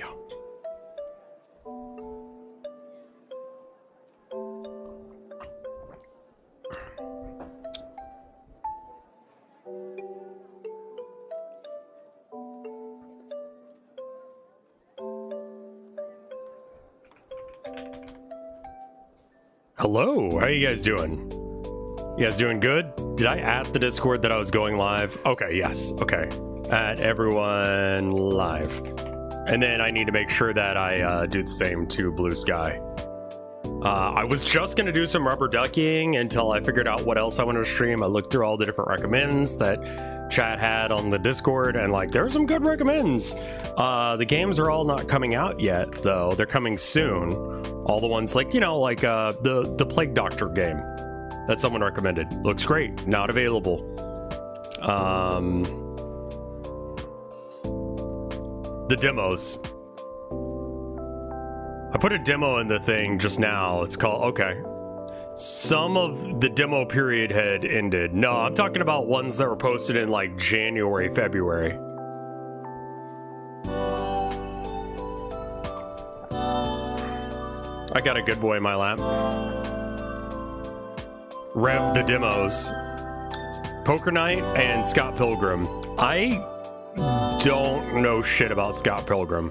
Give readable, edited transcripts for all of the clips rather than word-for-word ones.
go. Hello, how you guys doing? You guys doing good? Did I add the Discord that I was going live? Okay, yes, okay. Add everyone live. And then I need to make sure that I do the same to Blue Sky. I was just gonna do some rubber ducking until I figured out what else I wanted to stream. I looked through all the different recommends that chat had on the Discord, and like, there are some good recommends. The games are all not coming out yet, though. They're coming soon. All the ones like, you know, like the Plague Doctor game that someone recommended. Looks great. Not available. The demos. I put a demo in the thing just now. It's called, okay. Some of the demo period had ended. No, I'm talking about ones that were posted in like January, February. I got a good boy in my lap. Rev the demos. Poker Night and Scott Pilgrim. I don't know shit about Scott Pilgrim.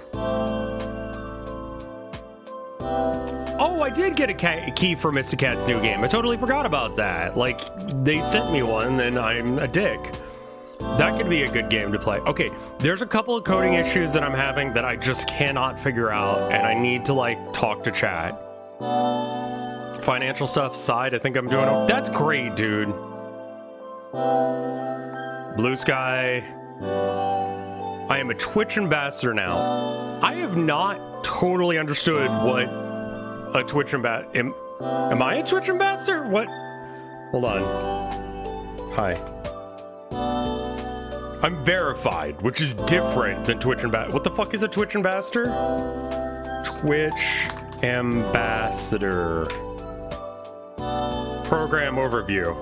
Oh, I did get a key for Mr. Cat's new game. I totally forgot about that. Like, they sent me one, and I'm a dick. That could be a good game to play. Okay, there's a couple of coding issues that I'm having that I just cannot figure out, and I need to, like, talk to chat. Financial stuff side, I think I'm doing okay. That's great, dude. Blue Sky. I am a Twitch ambassador now. I have not totally understood what a Twitch ambassador. Am I a Twitch ambassador? What? Hold on. Hi. I'm verified, which is different than Twitch ambassador. What the fuck is a Twitch ambassador? Twitch ambassador. Program overview.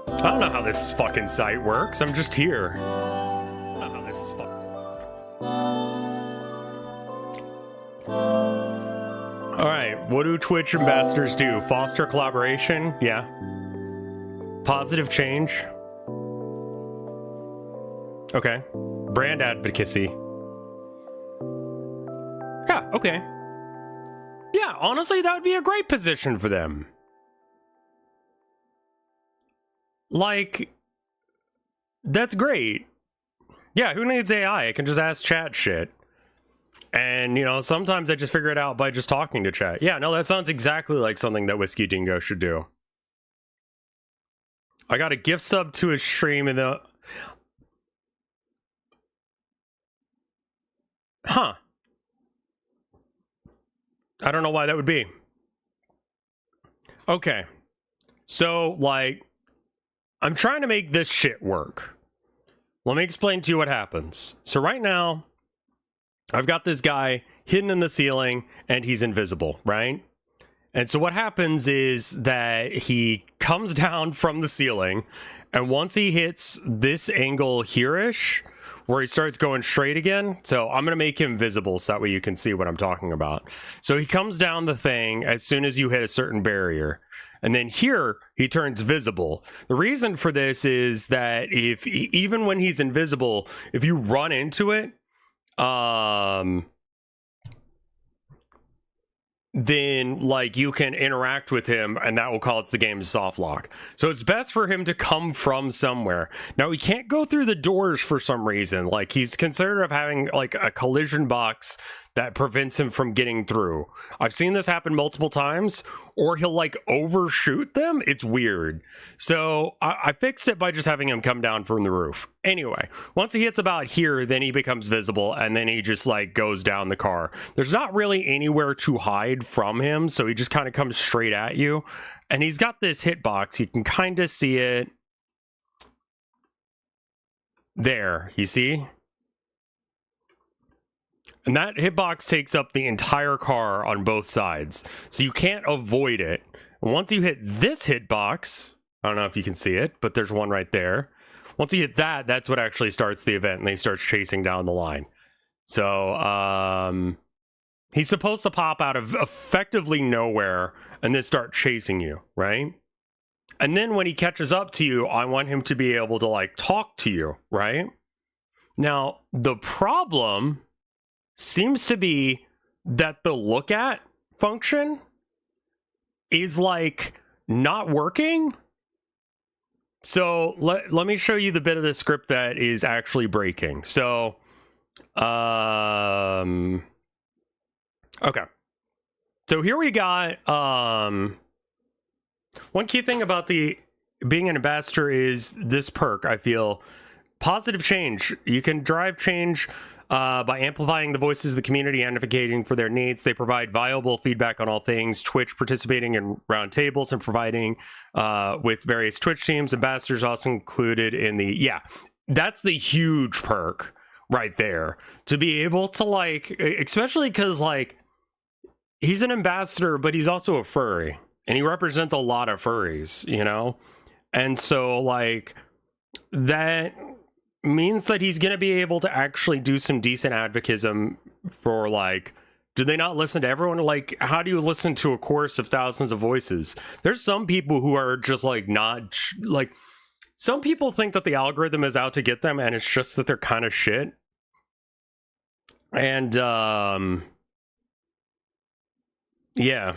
I don't know how this fucking site works. I'm just here. I don't know how this Alright, what do Twitch ambassadors do? Foster collaboration? Yeah. Positive change? Okay. Brand advocacy? Yeah, okay. Yeah, honestly, that would be a great position for them. Like, that's great. Yeah, who needs AI? I can just ask chat shit. And, you know, sometimes I just figure it out by just talking to chat. Yeah, no, that sounds exactly like something that Whiskey Dingo should do. I got a gift sub to his stream in the... Huh. I don't know why that would be. Okay. So, like, I'm trying to make this shit work. Let me explain to you what happens. So right now, I've got this guy hidden in the ceiling, and he's invisible, right? And so what happens is that he comes down from the ceiling, and once he hits this angle here-ish, where he starts going straight again, so I'm going to make him visible so that way you can see what I'm talking about. So he comes down the thing as soon as you hit a certain barrier. And then here, he turns visible. The reason for this is that if even when he's invisible, if you run into it, then like you can interact with him and that will cause the game to soft lock. So it's best for him to come from somewhere. Now he can't go through the doors for some reason. Like he's considered of having like a collision box that prevents him from getting through. I've seen this happen multiple times, or he'll like overshoot them. It's weird. So I fixed it by just having him come down from the roof. Anyway, once he hits about here, then he becomes visible, and then he just like goes down the car. There's not really anywhere to hide from him, so he just kind of comes straight at you. And he's got this hitbox. You can kind of see it. There, you see? And that hitbox takes up the entire car on both sides. So you can't avoid it. And once you hit this hitbox, I don't know if you can see it, but there's one right there. Once you hit that, that's what actually starts the event, and they start chasing down the line. So, he's supposed to pop out of effectively nowhere and then start chasing you, right? And then when he catches up to you, I want him to be able to, like, talk to you, right? Now, the problem seems to be that the look at function is, like, not working. So let me show you the bit of the script that is actually breaking. So, okay. So here we got, one key thing about being an ambassador is this perk, I feel. Positive change. You can drive change by amplifying the voices of the community, advocating for their needs. They provide valuable feedback on all things Twitch, participating in round tables, and providing with various Twitch teams. Ambassadors also included in the... Yeah, that's the huge perk right there. To be able to, like... Especially because, like, he's an ambassador, but he's also a furry. And he represents a lot of furries, you know? And so, like, that means that he's going to be able to actually do some decent advocacy for, like, do they not listen to everyone? Like, how do you listen to a chorus of thousands of voices? There's some people who are just, like, not, like, some people think that the algorithm is out to get them, and it's just that they're kind of shit. And, yeah.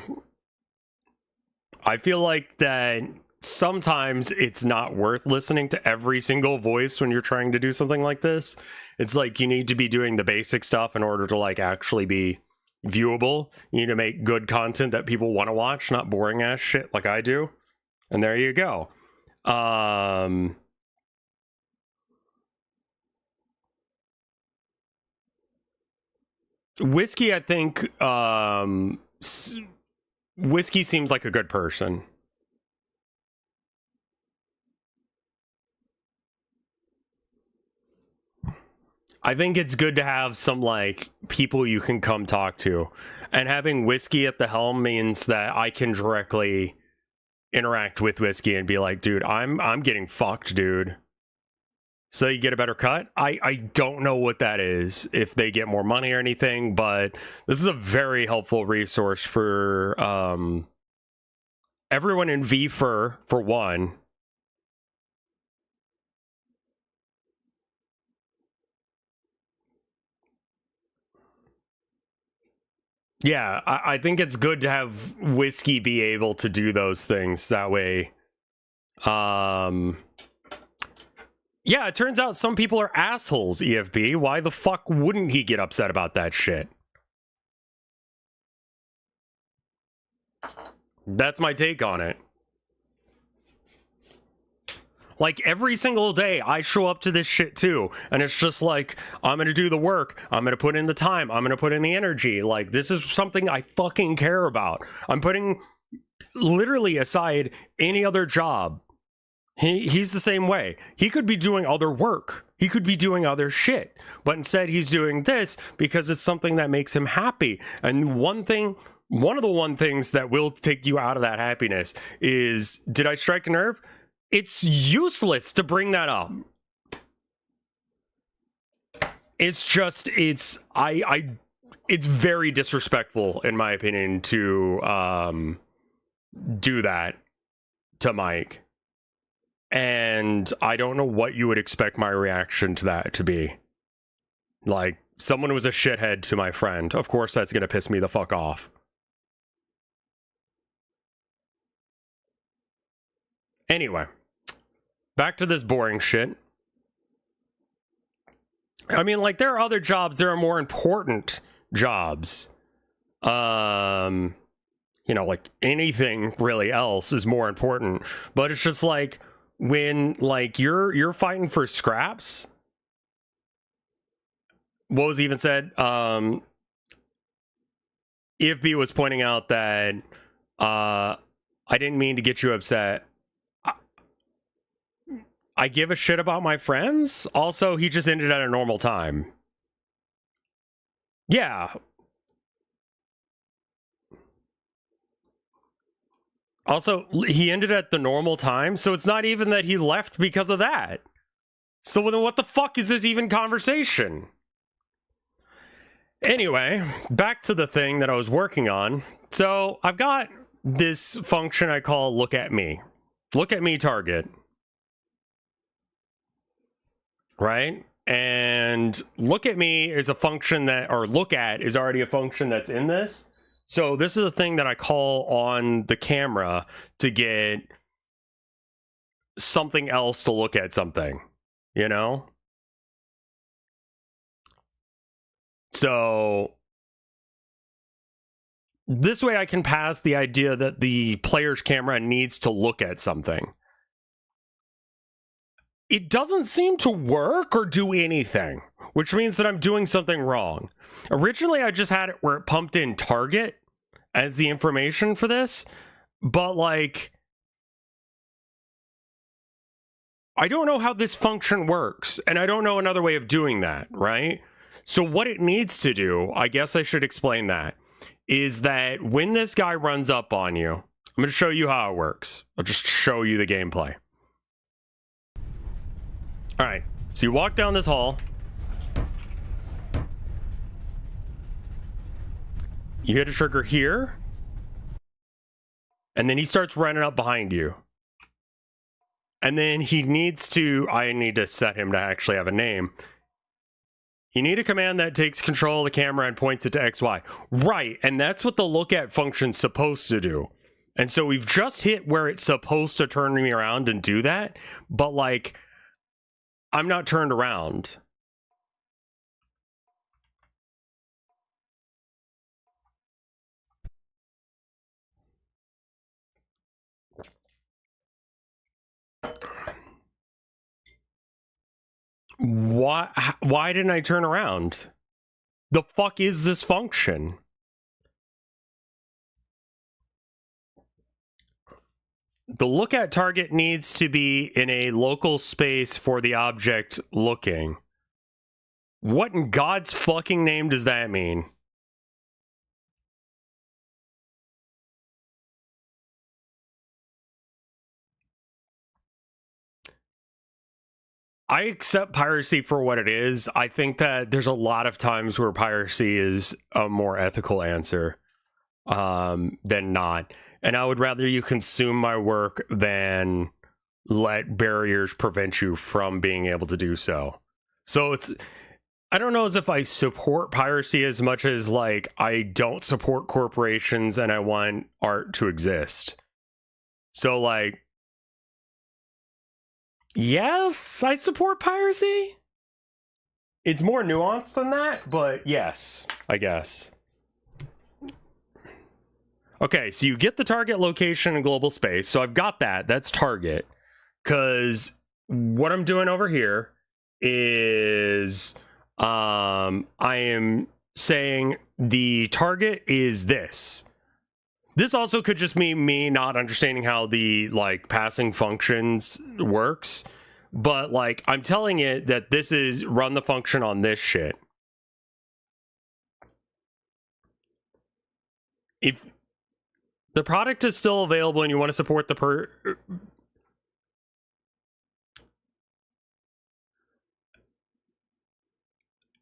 I feel like that sometimes it's not worth listening to every single voice when you're trying to do something like this. It's like you need to be doing the basic stuff in order to, like, actually be viewable. You need to make good content that people want to watch, not boring ass shit like I do. And there you go. Whiskey, I think, Whiskey seems like a good person. I think it's good to have some, like, people you can come talk to. And having Whiskey at the helm means that I can directly interact with Whiskey and be like, dude, I'm getting fucked, dude. So you get a better cut? I don't know what that is, if they get more money or anything, but this is a very helpful resource for everyone in VFur, for one. Yeah, I think it's good to have Whiskey be able to do those things that way. Yeah, it turns out some people are assholes, EFB. Why the fuck wouldn't he get upset about that shit? That's my take on it. Like, every single day, I show up to this shit too, and it's just like, I'm gonna do the work, I'm gonna put in the time, I'm gonna put in the energy. Like, this is something I fucking care about. I'm putting literally aside any other job. He's the same way. He could be doing other work. He could be doing other shit. But instead, he's doing this because it's something that makes him happy. And one of the things that will take you out of that happiness is, did I strike a nerve? It's useless to bring that up. It's just, it's very disrespectful, in my opinion, to do that to Mike. And I don't know what you would expect my reaction to that to be. Like, someone was a shithead to my friend. Of course that's gonna piss me the fuck off. Anyway, back to this boring shit. I mean, like, there are other jobs, there are more important jobs. You know, like, anything really else is more important. But it's just like, when, like, you're fighting for scraps, what was even said, EFB was pointing out that I didn't mean to get you upset. I give a shit about my friends. Also, he just ended at a normal time. Yeah. Also, he ended at the normal time, so it's not even that he left because of that. So then what the fuck is this even conversation? Anyway, back to the thing that I was working on. So I've got this function I call look at me. Look at me target. Right? And look at me is a function that, or look at is already a function that's in this. So this is a thing that I call on the camera to get something else to look at something, you know? So this way I can pass the idea that the player's camera needs to look at something. It doesn't seem to work or do anything, which means that I'm doing something wrong. Originally, I just had it where it pumped in target as the information for this, but like, I don't know how this function works, and I don't know another way of doing that, right? So what it needs to do, I guess I should explain that, is that when this guy runs up on you, I'm going to show you how it works. I'll just show you the gameplay. All right, so you walk down this hall. You hit a trigger here. And then he starts running up behind you. And then he needs to, I need to set him to actually have a name. You need a command that takes control of the camera and points it to XY. Right, and that's what the look at function's supposed to do. And so we've just hit where it's supposed to turn me around and do that. But like, I'm not turned around. Why didn't I turn around? The fuck is this function? The look at target needs to be in a local space for the object looking. What in God's fucking name does that mean? I accept piracy for what it is. I think that there's a lot of times where piracy is a more ethical answer than not. And I would rather you consume my work than let barriers prevent you from being able to do so. So it's, I don't know as if I support piracy as much as like I don't support corporations and I want art to exist. So like, yes, I support piracy. It's more nuanced than that, but yes, I guess. Okay, so you get the target location in global space. So I've got that. That's target. Because what I'm doing over here is I am saying the target is this. This also could just mean me not understanding how the like passing functions works. But like I'm telling it that this is run the function on this shit. If the product is still available and you want to support the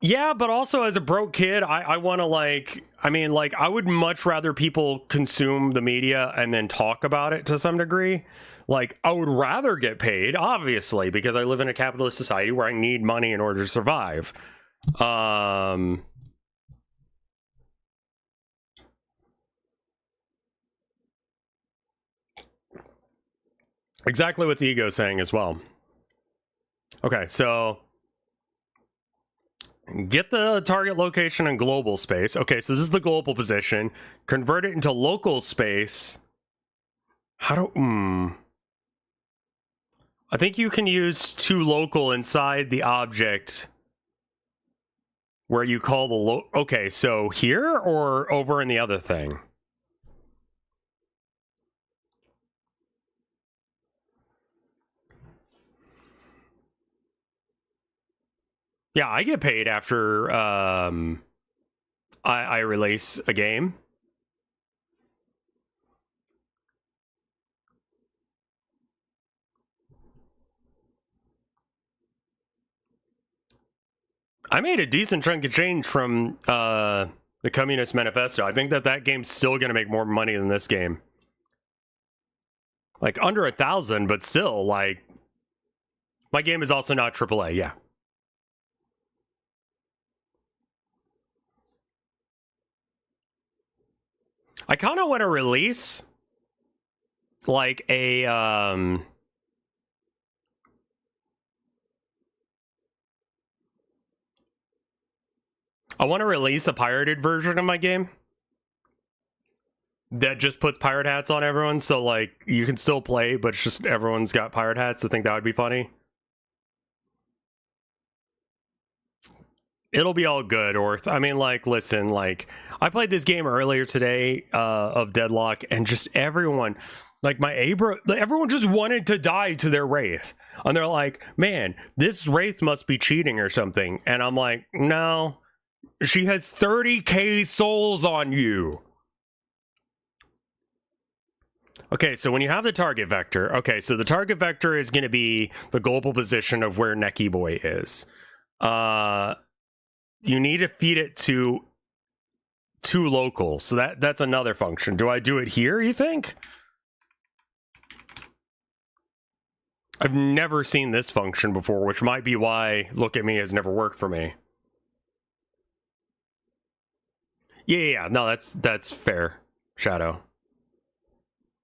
yeah, but also as a broke kid, I want to like, I mean, like, I would much rather people consume the media and then talk about it to some degree. Like, I would rather get paid, obviously, because I live in a capitalist society where I need money in order to survive. Exactly what the ego is saying as well. Okay, so get the target location in global space. Okay, so this is the global position. Convert it into local space. How do... I think you can use toLocal inside the object where you call the okay, so here or over in the other thing? Yeah, I get paid after I release a game. I made a decent chunk of change from the Communist Manifesto. I think that game's still going to make more money than this game. Like, under 1,000, but still, like... My game is also not AAA, yeah. I kind of want to release... like, a, I want to release a pirated version of my game that just puts pirate hats on everyone, so like you can still play, but it's just everyone's got pirate hats. I think that would be funny. It'll be all good, Orth. I mean, like, listen, like, I played this game earlier today of Deadlock, and just everyone, like, everyone just wanted to die to their Wraith. And they're like, man, this Wraith must be cheating or something. And I'm like, no, she has 30k souls on you. Okay, so when you have the target vector, okay, so the target vector is going to be the global position of where Necky Boy is. You need to feed it to local, so that's another function. Do I do it here, you think? I've never seen this function before, which might be why Look at Me has never worked for me. Yeah, no, that's fair, Shadow.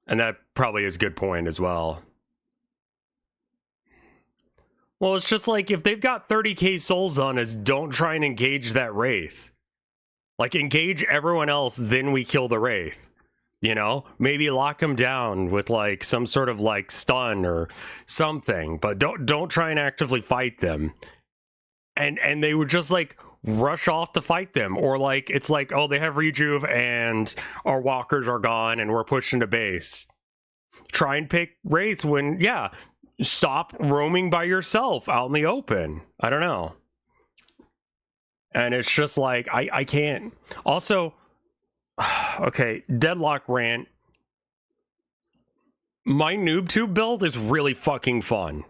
And that probably is a good point as well. Well, it's just like, if they've got 30k souls on us, don't try and engage that Wraith. Like, engage everyone else, then we kill the Wraith. You know? Maybe lock them down with, like, some sort of, like, stun or something. But don't try and actively fight them. And they would just, like, rush off to fight them. Or, like, it's like, oh, they have rejuve and our walkers are gone and we're pushed into base. Try and pick Wraith when, yeah... Stop roaming by yourself out in the open. I don't know. And it's just like, I can't. Also, okay, Deadlock rant. My NoobTube build is really fucking fun.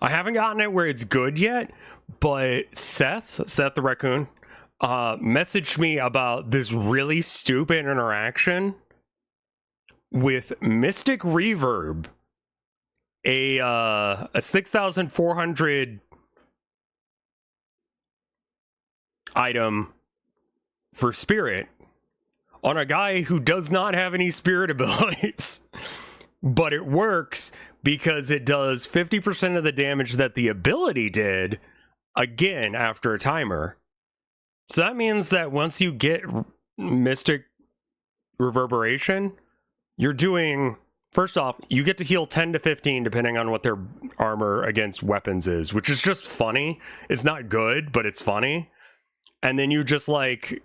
I haven't gotten it where it's good yet, but Seth the raccoon, messaged me about this really stupid interaction with Mystic Reverb. A 6,400 item for spirit on a guy who does not have any spirit abilities. But it works because it does 50% of the damage that the ability did, again, after a timer. So that means that once you get Mystic Reverberation, you're doing... First off, you get to heal 10 to 15 depending on what their armor against weapons is, which is just funny. It's not good, but it's funny. And then you just like...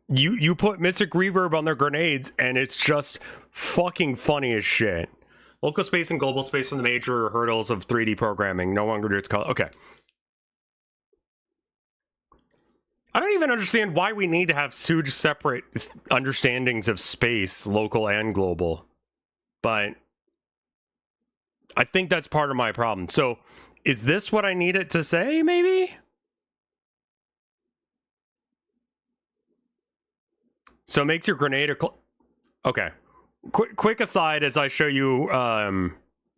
You put Mystic Reverb on their grenades, and it's just fucking funny as shit. Local space and global space are the major hurdles of 3D programming. No longer do its color. Okay. I don't even understand why we need to have two separate understandings of space, local and global. But I think that's part of my problem. So, is this what I need it to say, maybe? So it makes your grenade a... Okay. Quick aside as I show you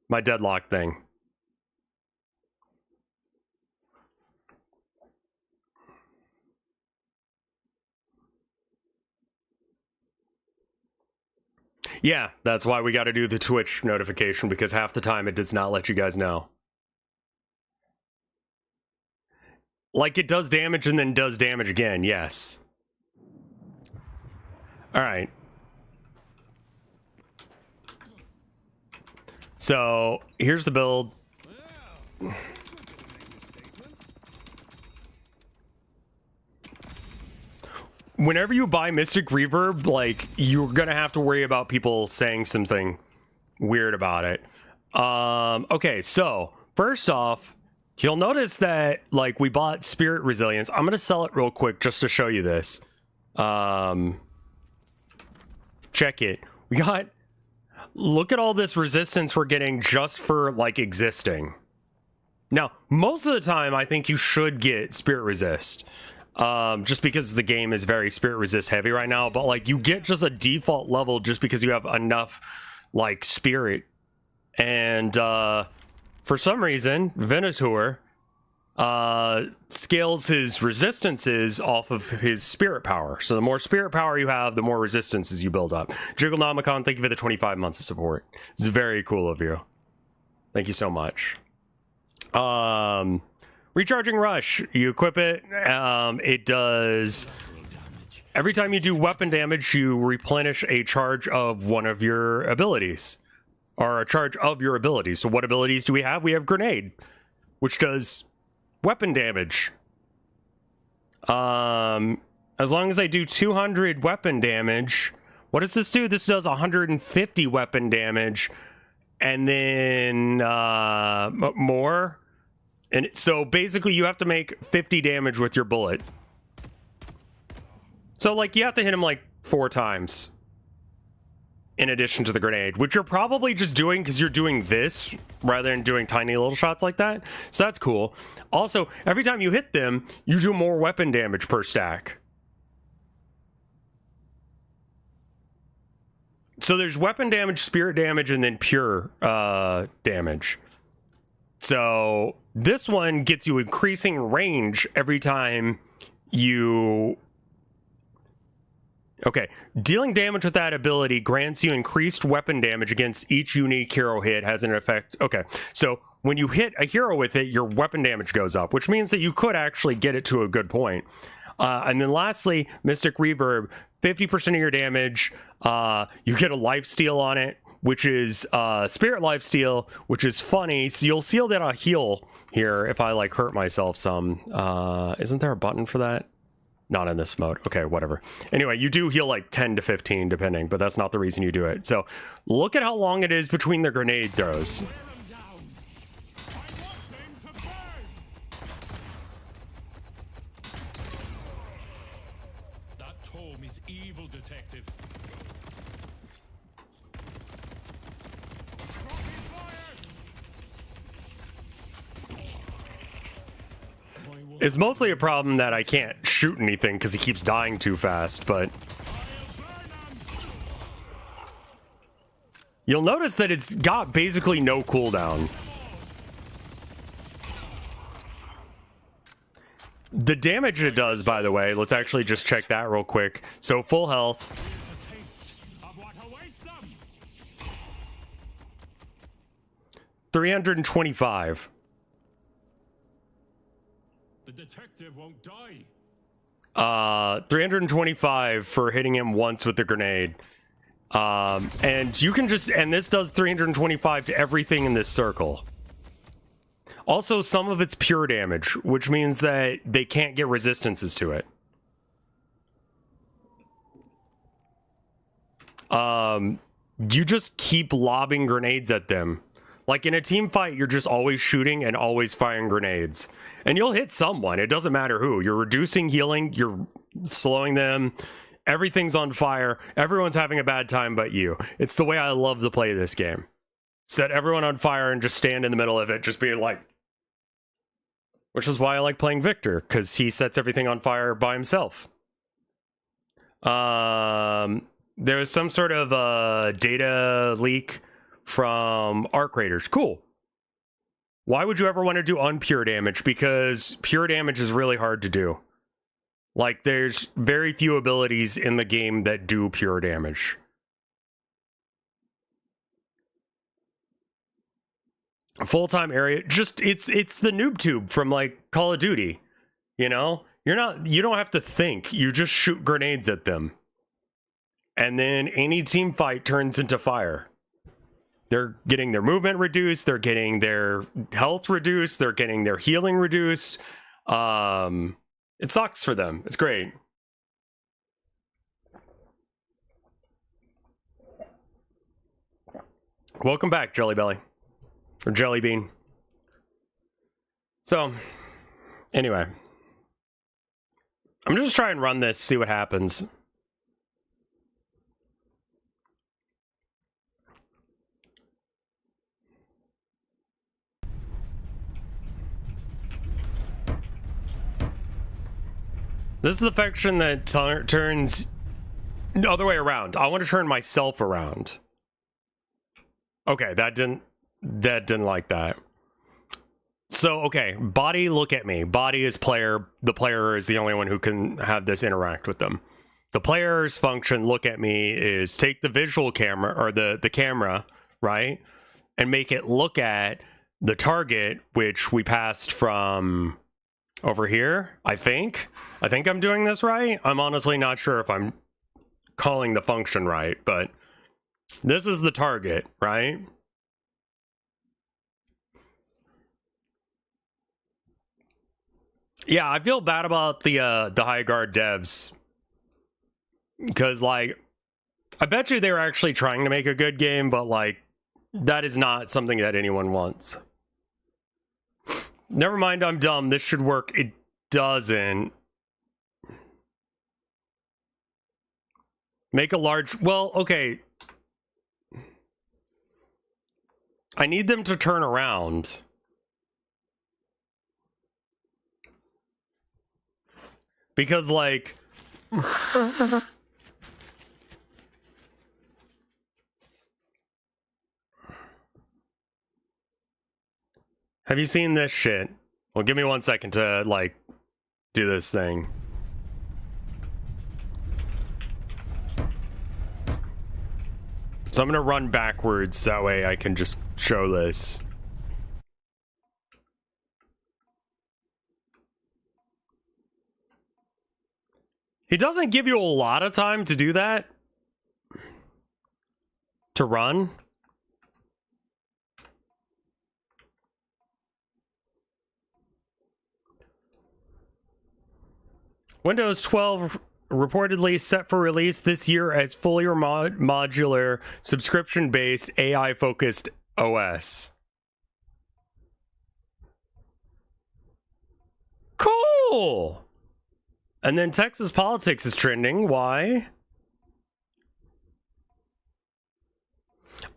my Deadlock thing. Yeah, that's why we got to do the Twitch notification, because half the time it does not let you guys know. Like, it does damage and then does damage again, yes. Alright. So, here's the build. Whenever you buy Mystic Reverb, like, you're gonna have to worry about people saying something weird about it. Okay, so, first off, you'll notice that, like, we bought Spirit Resilience. I'm gonna sell it real quick just to show you this. Check it. We got... Look at all this resistance we're getting just for, like, existing. Now, most of the time, I think you should get Spirit Resist. Just because the game is very Spirit Resist heavy right now. But, like, you get just a default level just because you have enough, like, Spirit. And, for some reason, Venator scales his resistances off of his spirit power. So the more spirit power you have, the more resistances you build up. Jigglenomicon, thank you for the 25 months of support. It's very cool of you. Thank you so much. Recharging Rush, you equip it. It does, every time you do weapon damage, you replenish a charge of one of your abilities, or a charge of your abilities. So what abilities do we have? We have Grenade, which does weapon damage. As long as I do 200 weapon damage, what does this do? This does 150 weapon damage, and then more. And so basically you have to make 50 damage with your bullet. So like you have to hit him like 4 times in addition to the grenade, which you're probably just doing because you're doing this rather than doing tiny little shots like that. So that's cool. Also, every time you hit them, you do more weapon damage per stack. So there's weapon damage, spirit damage, and then pure damage. So this one gets you increasing range every time you... Okay, dealing damage with that ability grants you increased weapon damage against each unique hero hit, has an effect. Okay, so when you hit a hero with it, your weapon damage goes up, which means that you could actually get it to a good point. And then lastly, Mystic Reverb, 50% of your damage, you get a lifesteal on it, which is Spirit Lifesteal, which is funny. So you'll see that I heal here if I like hurt myself some. Isn't there a button for that? Not in this mode. Okay, whatever. Anyway, you do heal like 10 to 15 depending, but that's not the reason you do it. So look at how long it is between the grenade throws. That tome is evil, detective. It's mostly a problem that I can't shoot anything because he keeps dying too fast, but... You'll notice that it's got basically no cooldown. The damage it does, by the way, let's actually just check that real quick. So full health. 325. The detective won't die. 325 for hitting him once with the grenade. And you can just, and this does 325 to everything in this circle. Also, some of it's pure damage, which means that they can't get resistances to it. You just keep lobbing grenades at them. Like in a team fight, you're just always shooting and always firing grenades. And you'll hit someone, it doesn't matter who. You're reducing healing, you're slowing them, everything's on fire, everyone's having a bad time but you. It's the way I love to play this game. Set everyone on fire and just stand in the middle of it, just being like... Which is why I like playing Victor, because he sets everything on fire by himself. There was some sort of data leak from Arc Raiders. Cool. Why would you ever want to do unpure damage? Because pure damage is really hard to do. Like, there's very few abilities in the game that do pure damage. Full-time area, just, it's the noob tube from, like, Call of Duty. You know? You don't have to think. You just shoot grenades at them. And then any team fight turns into fire. They're getting their movement reduced, they're getting their health reduced, they're getting their healing reduced. It sucks for them. It's great. Welcome back, Jelly Belly. Or Jelly Bean. So, anyway. I'm just trying to run this, see what happens. This is the function that turns the other way around. I want to turn myself around. Okay, that didn't like that. So, okay, body, look at me. Body is player. The player is the only one who can have this interact with them. The player's function, look at me, is take the visual camera, or the camera, right? And make it look at the target, which we passed from over here, I think. I think I'm doing this right. I'm honestly not sure if I'm calling the function right, but this is the target, right? Yeah, I feel bad about the High Guard devs, because like, I bet you they were actually trying to make a good game, but like, that is not something that anyone wants. Never mind, I'm dumb. This should work. It doesn't. Make a large... Well, okay. I need them to turn around. Because, like... Have you seen this shit? Well, give me 1 second to, like, do this thing. So I'm gonna run backwards, that way I can just show this. He doesn't give you a lot of time to do that. To run. Windows 12 reportedly set for release this year as fully modular, subscription-based, AI-focused OS. Cool! And then Texas politics is trending. Why?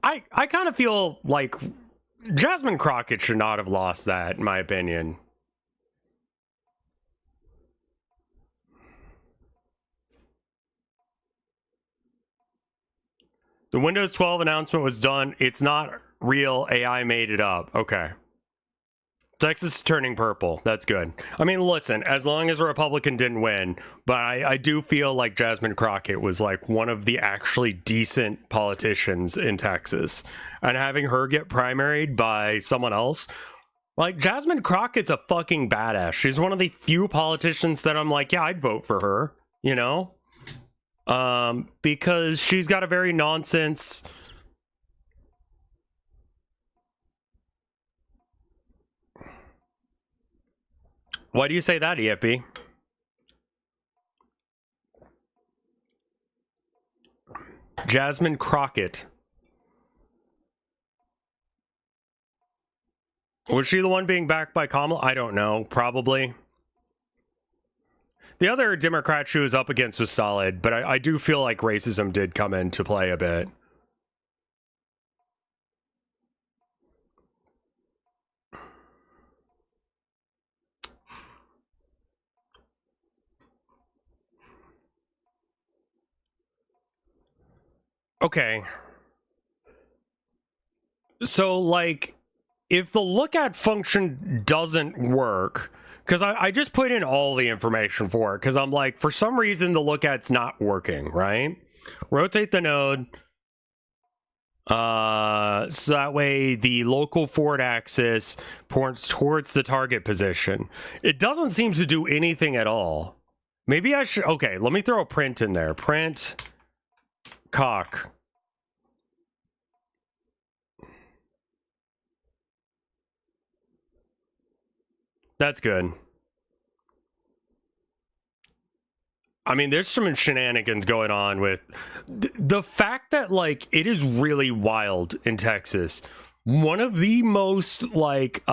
I kind of feel like Jasmine Crockett should not have lost that, in my opinion. The Windows 12 announcement was done. It's not real. AI made it up. Okay. Texas is turning purple. That's good. I mean, listen, as long as a Republican didn't win, but I do feel like Jasmine Crockett was like one of the actually decent politicians in Texas. And having her get primaried by someone else, like, Jasmine Crockett's a fucking badass. She's one of the few politicians that I'm like, yeah, I'd vote for her, you know? Because she's got a very nonsense... Why do you say that, EFB? Jasmine Crockett. Was she the one being backed by Kamala? I don't know. Probably. The other Democrat she was up against was solid, but I do feel like racism did come into play a bit. Okay. So, like, if the look at function doesn't work, because I just put in all the information for it, because I'm like, for some reason, the look at's not working, right? Rotate the node. So that way the local forward axis points towards the target position. It doesn't seem to do anything at all. Maybe I should... Okay, let me throw a print in there. Print... cock. That's good. I mean, there's some shenanigans going on with the fact that, like, it is really wild in Texas. One of the most, like,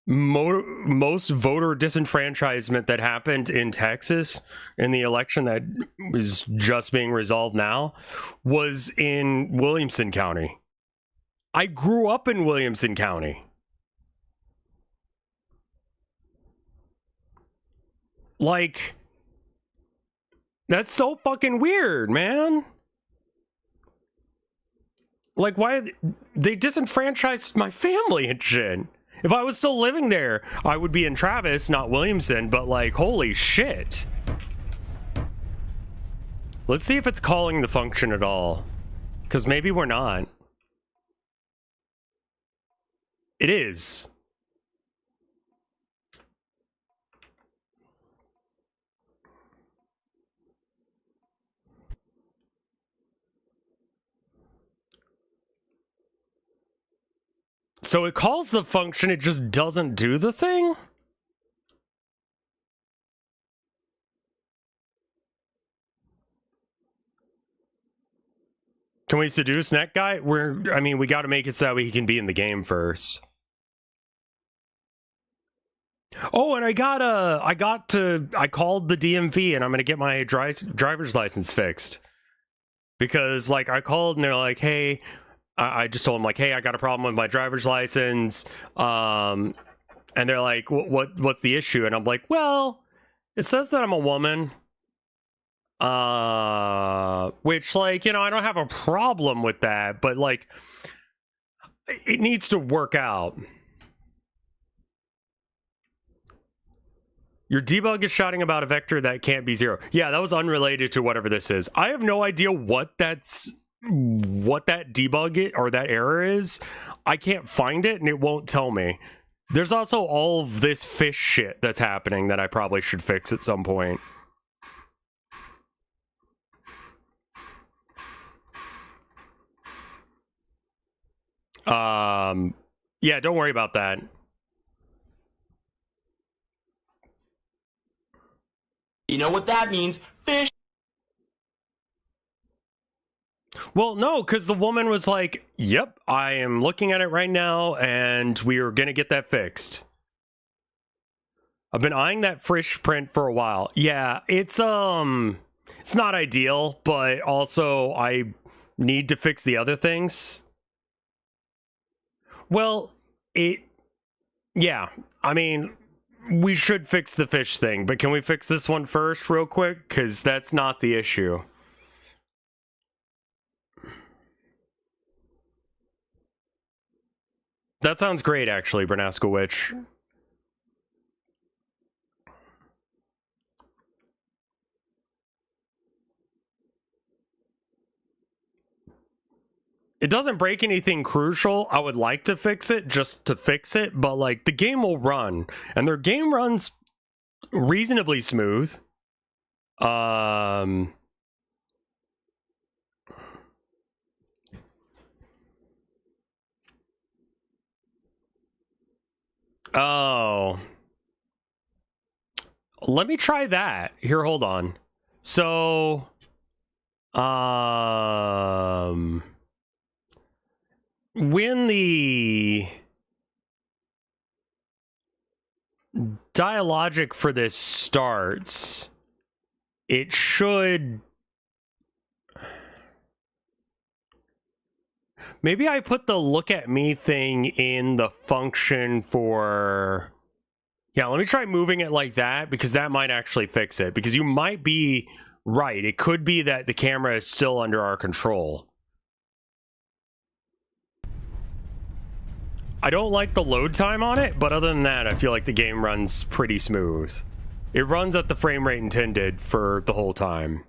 most voter disenfranchisement that happened in Texas in the election that was just being resolved now was in Williamson County. I grew up in Williamson County. Like, That's so fucking weird, man. Like, why they disenfranchised my family and shit? If I was still living there, I would be in Travis, not Williamson, but like, holy shit. Let's see if it's calling the function at all. Because maybe we're not. It is. So it calls the function, it just doesn't do the thing? Can we seduce Neck Guy? I mean, we gotta make it so he can be in the game first. Oh, and I called the DMV and I'm gonna get my driver's license fixed. Because, like, I called and they're like, hey, I just told them, like, hey, I got a problem with my driver's license. And they're like, what's the issue? And I'm like, well, it says that I'm a woman. Which, like, you know, I don't have a problem with that, but, like, it needs to work out. Your debug is shouting about a vector that can't be 0. Yeah, that was unrelated to whatever this is. I have no idea what that debug or that error is. I can't find it and it won't tell me. There's also all of this fish shit that's happening that I probably should fix at some point. Yeah, don't worry about that. You know what that means? Fish. Well, no, because the woman was like, yep, I am looking at it right now, and we are going to get that fixed. I've been eyeing that fish print for a while. Yeah, it's not ideal, but also I need to fix the other things. Well, yeah, I mean, we should fix the fish thing, but can we fix this one first real quick? Because that's not the issue. That sounds great, actually, Bernasco Witch. It doesn't break anything crucial. I would like to fix it just to fix it, but like the game will run, and their game runs reasonably smooth. Oh, let me try that. Here, hold on. So, when the dialogic for this starts, it should... Maybe I put the look at me thing in the function for... Yeah, let me try moving it like that, because that might actually fix it. Because you might be right. It could be that the camera is still under our control. I don't like the load time on it, but other than that, I feel like the game runs pretty smooth. It runs at the frame rate intended for the whole time.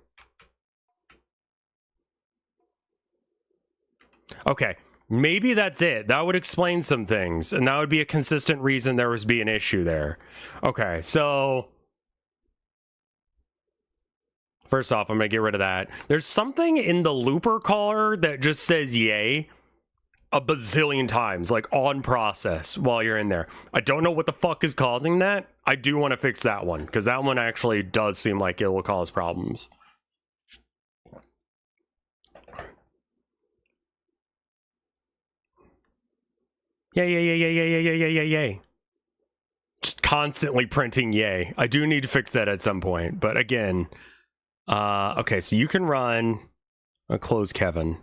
Okay, maybe that's it. That would explain some things, and that would be a consistent reason there was be an issue there. Okay, so... First off, I'm gonna get rid of that. There's something in the looper caller that just says yay a bazillion times, like on process while you're in there. I don't know what the fuck is causing that. I do want to fix that one, because that one actually does seem like it will cause problems. Yay. Just constantly printing yay. I do need to fix that at some point, but again, okay, so you can run close Kevin.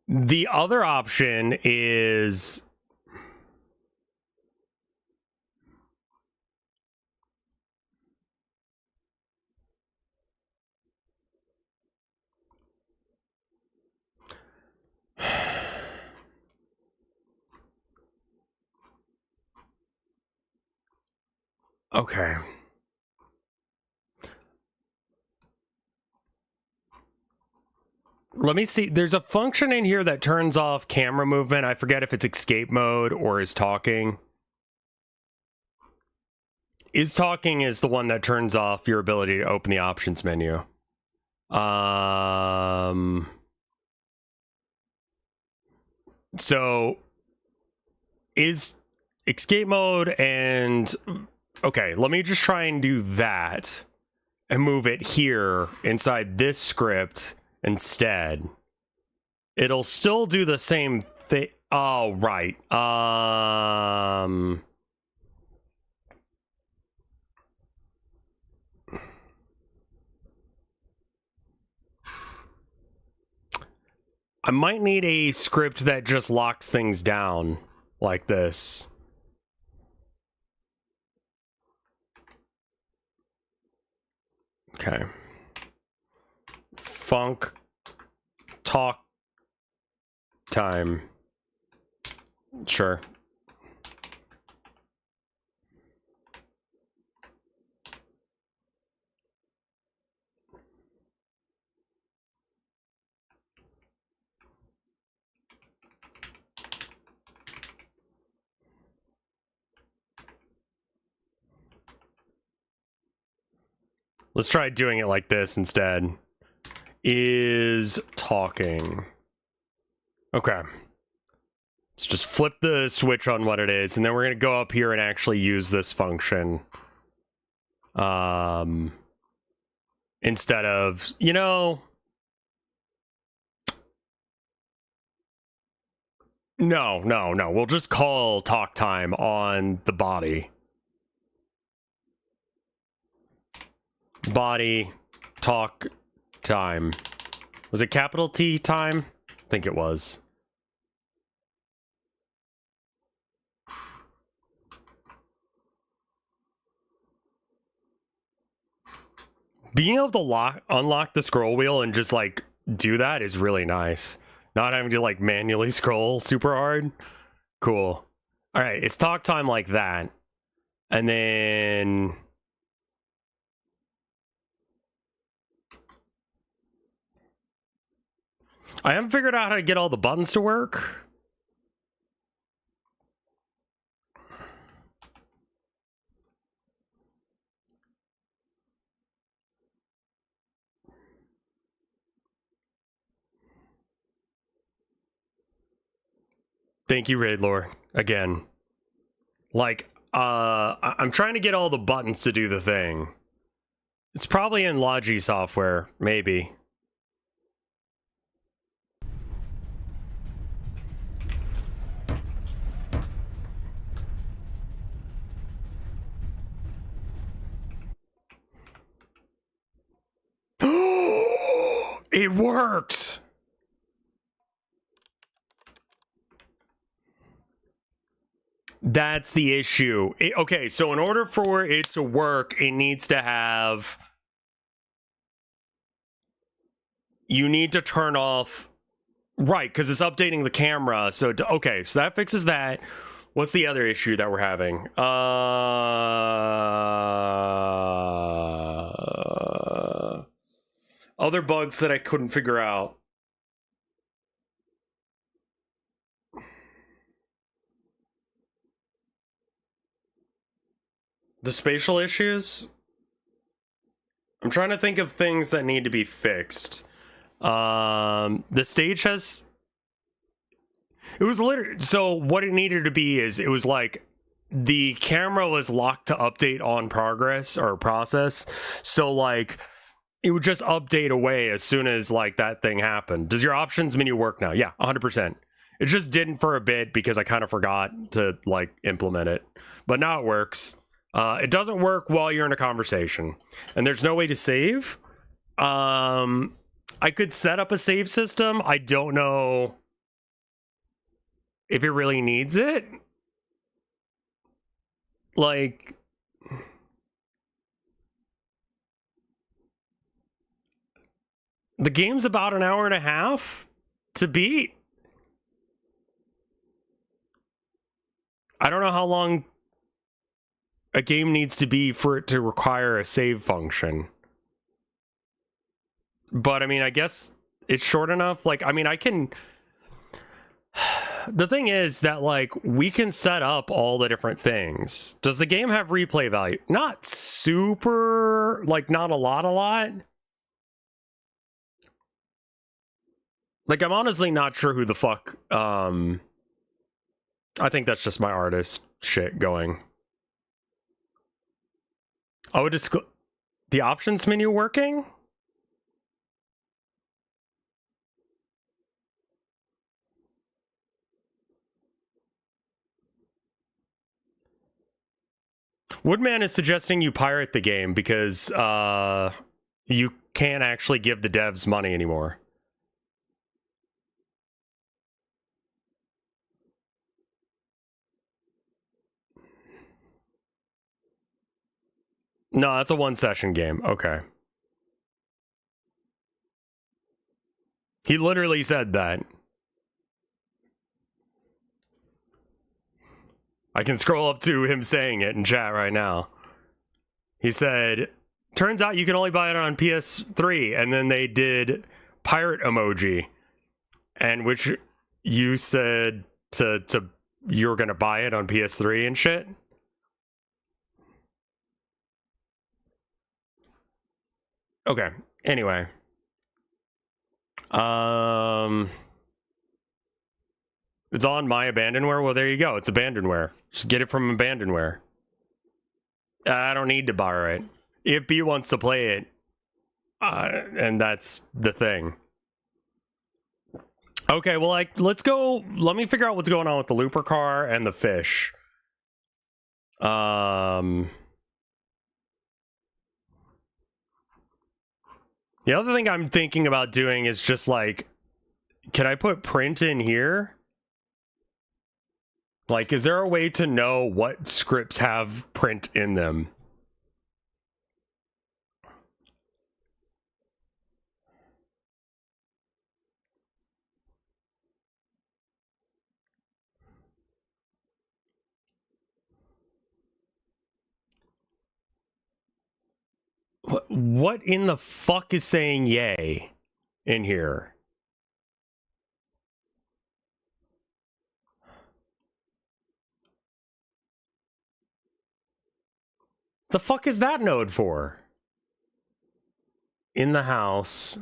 The other option is... Okay. Let me see. There's a function in here that turns off camera movement. I forget if it's escape mode or is talking. Is talking is the one that turns off your ability to open the options menu. So is escape mode and... Okay, let me just try and do that and move it here inside this script instead. It'll still do the same thing. Oh, right. I might need a script that just locks things down like this. Okay. Funk talk time. Sure. Let's try doing it like this instead. Is talking. Okay. Let's just flip the switch on what it is, and then we're going to go up here and actually use this function. Instead of, you know... No. We'll just call talk time on the body. Body talk time. Was it capital T time? I think it was. Being able to unlock the scroll wheel and just like do that is really nice. Not having to like manually scroll super hard. Cool. All right, it's talk time like that. And then I haven't figured out how to get all the buttons to work. Thank you, Raidlore. Again. Like, I'm trying to get all the buttons to do the thing. It's probably in Logi software, maybe. It worked! That's the issue. Okay, so in order for it to work, it needs to have... You need to turn off... Right, because it's updating the camera. So, okay, so that fixes that. What's the other issue that we're having? Other bugs that I couldn't figure out. The spatial issues? I'm trying to think of things that need to be fixed. The stage has... It was literally... So what it needed to be is, it was like, the camera was locked to update on progress or process. So like, it would just update away as soon as like that thing happened. Does your options menu work now? Yeah, 100%. It just didn't for a bit because I kind of forgot to like implement it. But now it works. It doesn't work while you're in a conversation. And there's no way to save. I could set up a save system. I don't know if it really needs it. Like, the game's about an hour and a half to beat. I don't know how long a game needs to be for it to require a save function. But I mean, I guess it's short enough. Like, I mean, I can... The thing is that, like, we can set up all the different things. Does the game have replay value? Not super, like, not a lot. Like, I'm honestly not sure who the fuck, I think that's just my artist shit going. Oh, the options menu working? Woodman is suggesting you pirate the game because you can't actually give the devs money anymore. No, that's a one-session game. Okay. He literally said that. I can scroll up to him saying it in chat right now. He said, turns out you can only buy it on PS3, and then they did pirate emoji, and which you said to you were gonna buy it on PS3 and shit. Okay. Anyway. It's on my abandonware. Well, there you go. It's abandonware. Just get it from abandonware. I don't need to borrow it. If B wants to play it, and that's the thing. Okay, well, like, let's go. Let me figure out what's going on with the looper car and the fish. The other thing I'm thinking about doing is just like, can I put print in here? Like, is there a way to know what scripts have print in them? What in the fuck is saying yay in here? The fuck is that node for? In the house.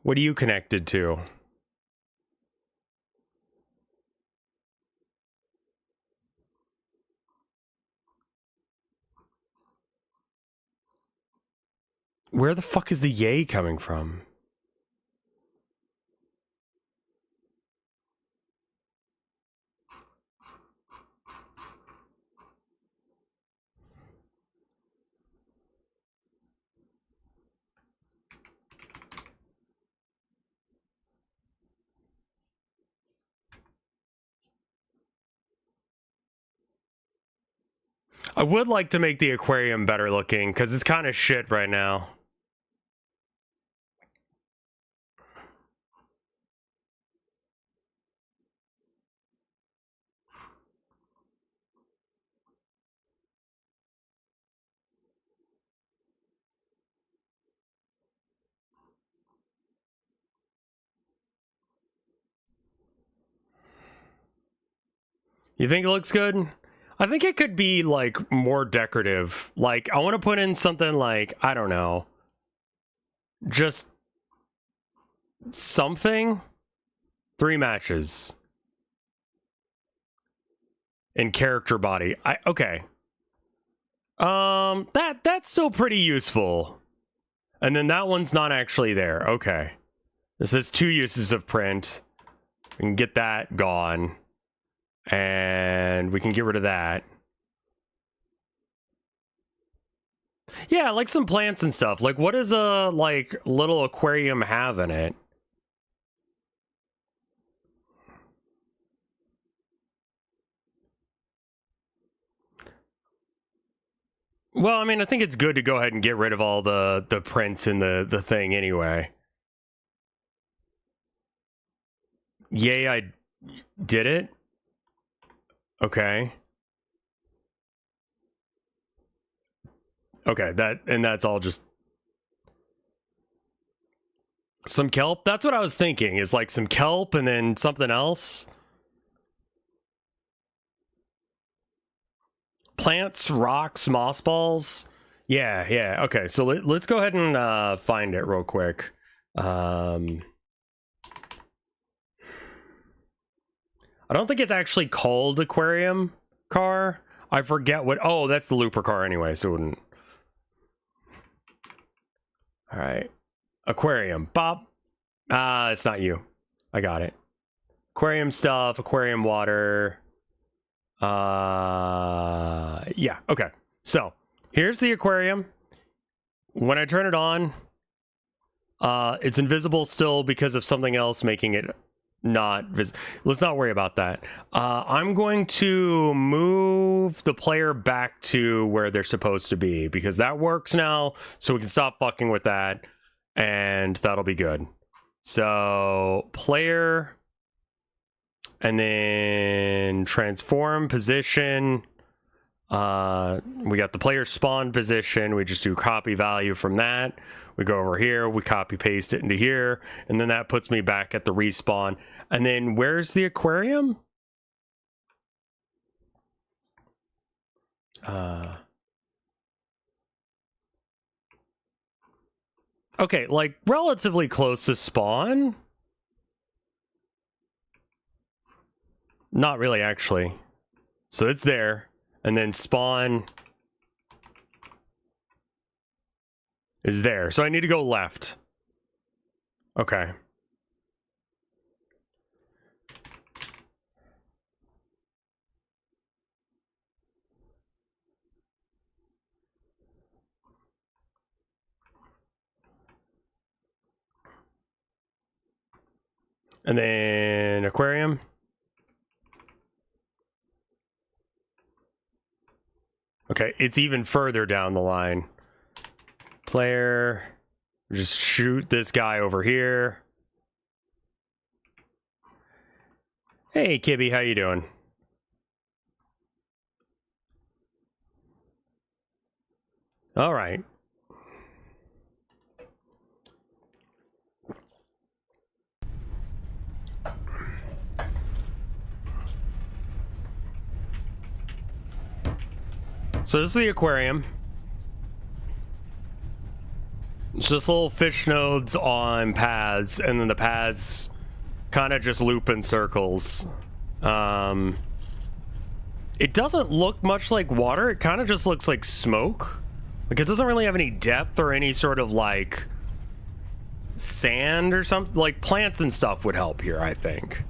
What are you connected to? Where the fuck is the yay coming from? I would like to make the aquarium better looking, because it's kind of shit right now. You think it looks good? I think it could be, like, more decorative. Like, I want to put in something like, I don't know, just something. 3 matches. In character body. Okay. That's still pretty useful. And then that one's not actually there. Okay. This is 2 uses of print. We can get that gone. And we can get rid of that. Yeah, like some plants and stuff. Like, what does a, like, little aquarium have in it? Well, I mean, I think it's good to go ahead and get rid of all the prints in the thing anyway. Yay, I did it? Okay. Okay, that's all just some kelp. That's what I was thinking, is like some kelp and then something else. Plants, rocks, moss balls. Yeah. Okay, so let's go ahead and find it real quick. I don't think it's actually called aquarium car. I forget what. Oh, that's the looper car anyway, so it wouldn't. All right, aquarium. Bob. It's not you. I got it. Aquarium stuff. Aquarium water. Yeah. Okay. So here's the aquarium. When I turn it on, it's invisible still because of something else making it not visible. Let's not worry about that. I'm going to move the player back to where they're supposed to be because that works now, so we can stop fucking with that, and that'll be good. So player, and then transform position. We got the player spawn position. We just do copy value from that. We go over here, we copy paste it into here, and then that puts me back at the respawn. And then where's the aquarium? Okay, like relatively close to spawn. Not really, actually. So it's there, and then spawn is there. So I need to go left. Okay. And then aquarium. Okay, it's even further down the line. Player, just shoot this guy over here. Hey, Kibby, how you doing? All right. So this is the aquarium. It's just little fish nodes on paths, and then the paths kind of just loop in circles. It doesn't look much like water. It kind of just looks like smoke. Like, it doesn't really have any depth or any sort of, like, sand or something. Like, plants and stuff would help here, I think.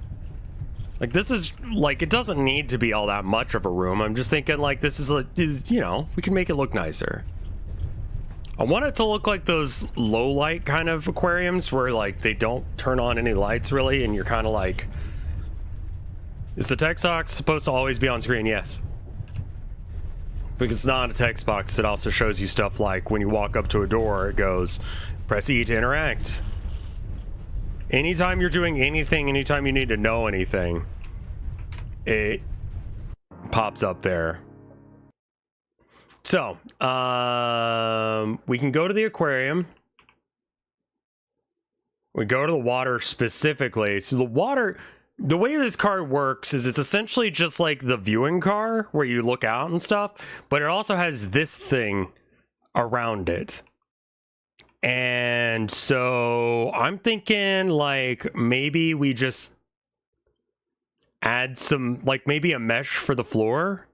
Like, this is, like, it doesn't need to be all that much of a room. I'm just thinking, like, this is, you know, we can make it look nicer. I want it to look like those low light kind of aquariums where, like, they don't turn on any lights really, and you're kind of like, is the text box supposed to always be on screen? Yes. Because it's not a text box, it also shows you stuff like when you walk up to a door, it goes, press E to interact. Anytime you're doing anything, anytime you need to know anything, it pops up there. So, we can go to the aquarium. We go to the water specifically. So the water, the way this card works is it's essentially just like the viewing car where you look out and stuff, but it also has this thing around it. And so I'm thinking like maybe we just add some, like maybe a mesh for the floor.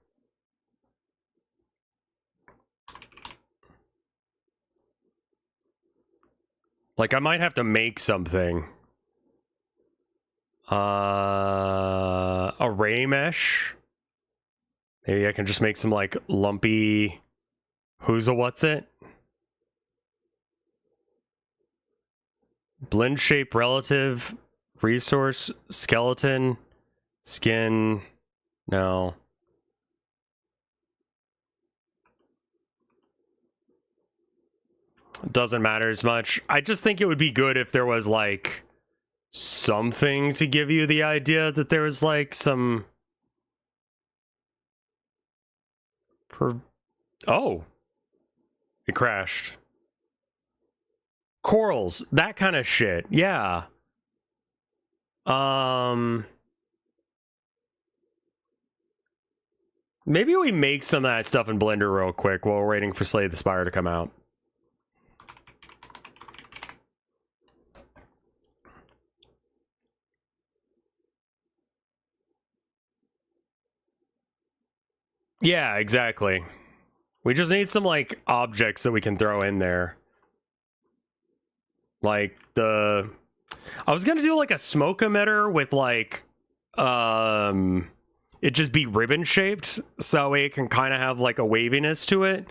Like I might have to make something. Array mesh. Maybe I can just make some like lumpy who's a what's it? Blend shape relative. Resource. Skeleton. Skin. No. Doesn't matter as much. I just think it would be good if there was like something to give you the idea that there was like some oh, it crashed. Corals, that kind of shit. Yeah. Maybe we make some of that stuff in Blender real quick while we're waiting for Slay the Spire to come out. Yeah, exactly. We just need some, like, objects that we can throw in there. Like, I was gonna do, like, a smoke emitter with, like, it just be ribbon-shaped, so it can kind of have, like, a waviness to it.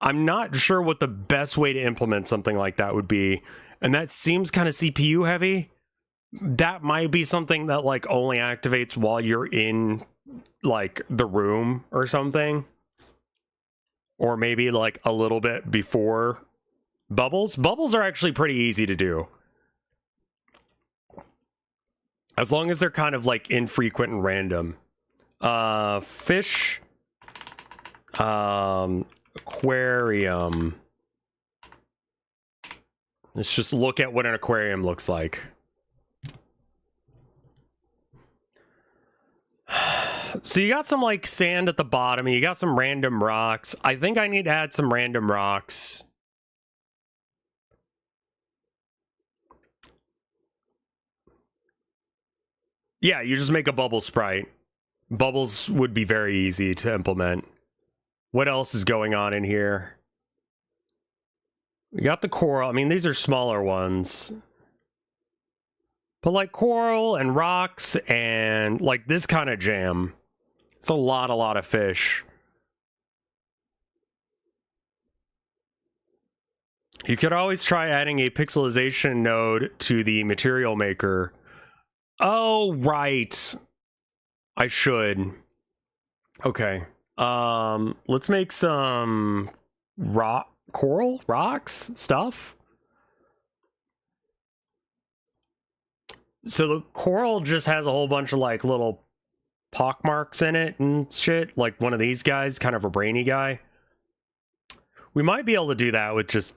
I'm not sure what the best way to implement something like that would be, and that seems kind of CPU-heavy. That might be something that, like, only activates while you're in, like, the room or something. Or maybe, like, a little bit before bubbles. Bubbles are actually pretty easy to do. As long as they're kind of, like, infrequent and random. Fish. Aquarium. Let's just look at what an aquarium looks like. So you got some, like, sand at the bottom, and you got some random rocks. I think I need to add some random rocks. Yeah, you just make a bubble sprite. Bubbles would be very easy to implement. What else is going on in here? We got the coral. I mean, these are smaller ones. But, like, coral and rocks and, like, this kind of jam. It's a lot of fish. You could always try adding a pixelization node to the material maker. Oh, right. I should. Okay. Let's make some coral rocks stuff. So the coral just has a whole bunch of, like, little pock marks in it and shit, like one of these guys, kind of a brainy guy. We might be able to do that with just...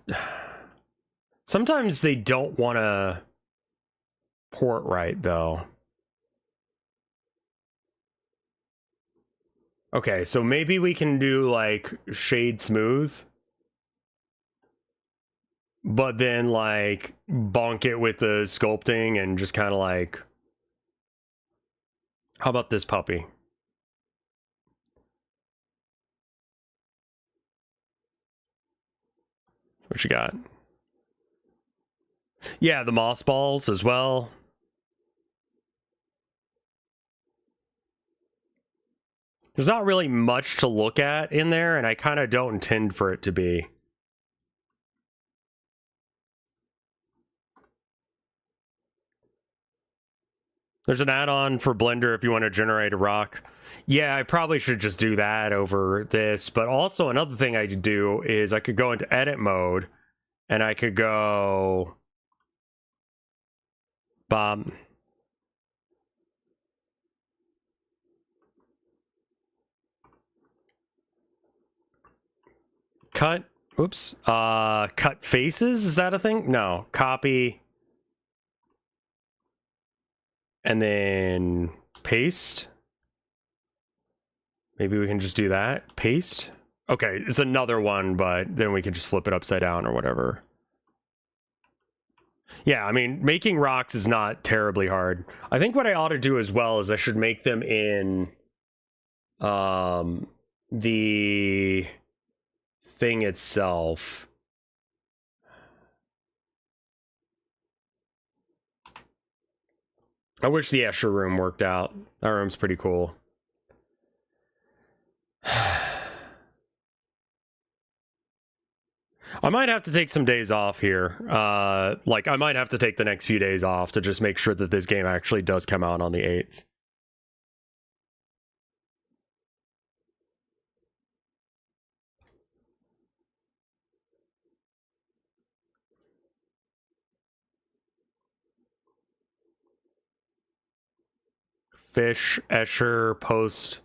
Sometimes they don't want to port right, though. Okay, so maybe we can do, like, shade smooth. But then, like, bonk it with the sculpting and just kind of, like... How about this puppy? What you got? Yeah, the moss balls as well. There's not really much to look at in there, and I kind of don't intend for it to be. There's an add-on for Blender if you want to generate a rock. Yeah, I probably should just do that over this. But also another thing I could do is I could go into edit mode and I could go... cut. Oops. Cut faces? Is that a thing? No. Copy. And then paste. Maybe we can just do that. Paste. Okay, it's another one, but then we can just flip it upside down or whatever. Yeah, I mean, making rocks is not terribly hard. I think what I ought to do as well is I should make them in the thing itself. I wish the Escher room worked out. That room's pretty cool. I might have to take some days off here. Like, I might have to take the next few days off to just make sure that this game actually does come out on the 8th. Fish, Escher, Post,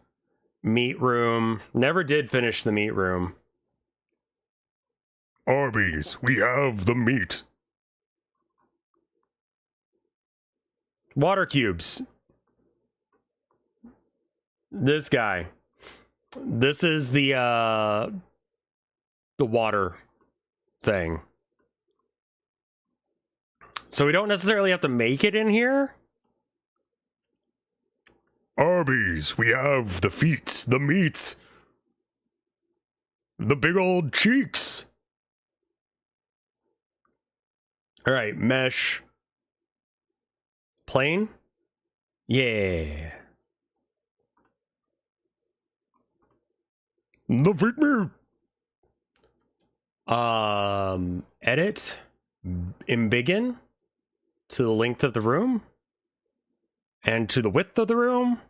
Meat Room. Never did finish the Meat Room. Arby's, we have the meat. Water cubes. This guy. This is the water thing. So we don't necessarily have to make it in here. Arby's, we have the feet, the meat, the big old cheeks. All right, mesh. Plain? Yeah. The feet meat. Edit. Embiggen to the length of the room. And to the width of the room.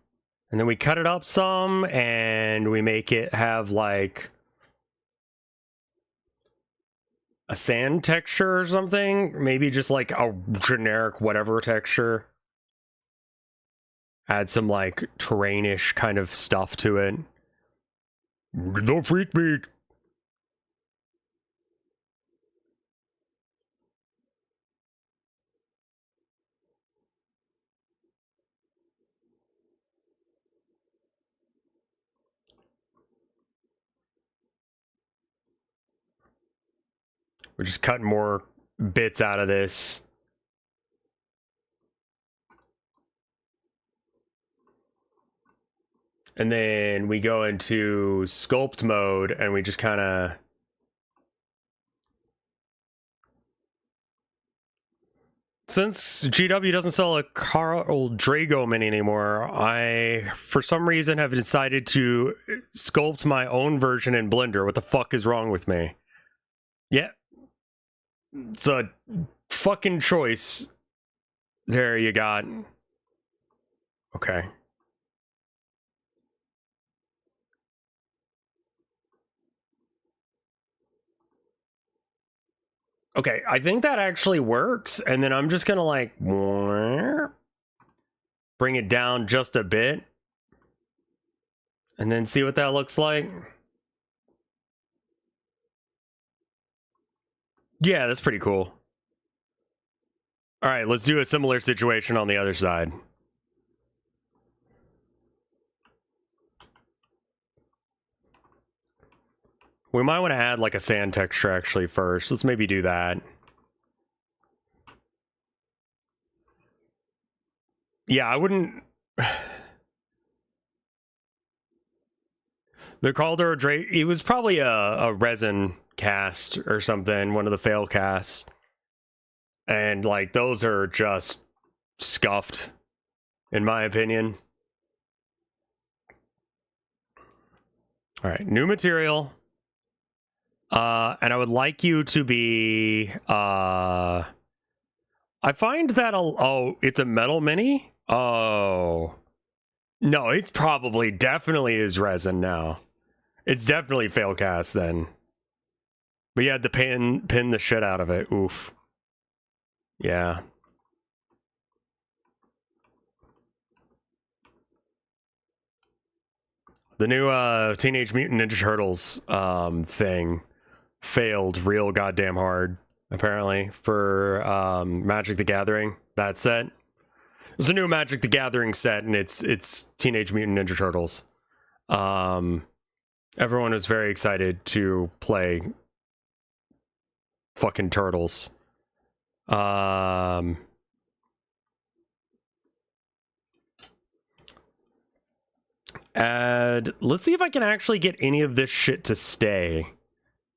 And then we cut it up some and we make it have like a sand texture or something. Maybe just like a generic whatever texture. Add some like terrainish kind of stuff to it. The feet meat. We're just cutting more bits out of this. And then we go into sculpt mode and we just kind of... Since GW doesn't sell a Carl Drago mini anymore, I, for some reason, have decided to sculpt my own version in Blender. What the fuck is wrong with me? Yeah. It's a fucking choice. There you got. Okay. Okay, I think that actually works, and then I'm just gonna like bring it down just a bit and then see what that looks like. Yeah, that's pretty cool. All right, let's do a similar situation on the other side. We might want to add like a sand texture actually first. Let's maybe do that. Yeah, I wouldn't... The Calder Drake, it was probably a resin cast or something, one of the fail casts. And like those are just scuffed, in my opinion. All right, new material. And I would like you to be, I find that, oh, it's a metal mini? Oh. No, it's probably definitely is resin now. It's definitely fail cast then. But you had to pin the shit out of it. Oof. Yeah. The new Teenage Mutant Ninja Turtles thing failed real goddamn hard, apparently, for Magic the Gathering, that set. There's a new Magic the Gathering set, and it's Teenage Mutant Ninja Turtles. Everyone was very excited to play fucking Turtles. And let's see if I can actually get any of this shit to stay.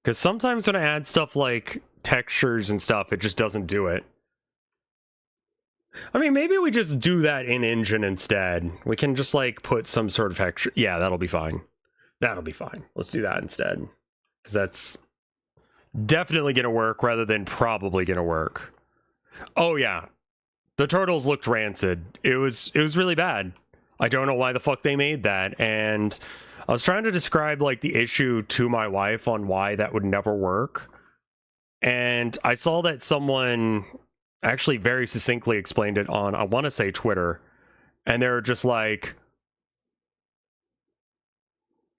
Because sometimes when I add stuff like textures and stuff, it just doesn't do it. I mean, maybe we just do that in engine instead. We can just like put some sort of texture. Yeah, that'll be fine. That'll be fine. Let's do that instead. Because definitely gonna work rather than probably gonna work. Oh yeah, the turtles looked rancid. It was really bad. I don't know why the fuck they made that, and I was trying to describe like the issue to my wife on why that would never work, and I saw that someone actually very succinctly explained it on, I want to say, Twitter, and they're just like,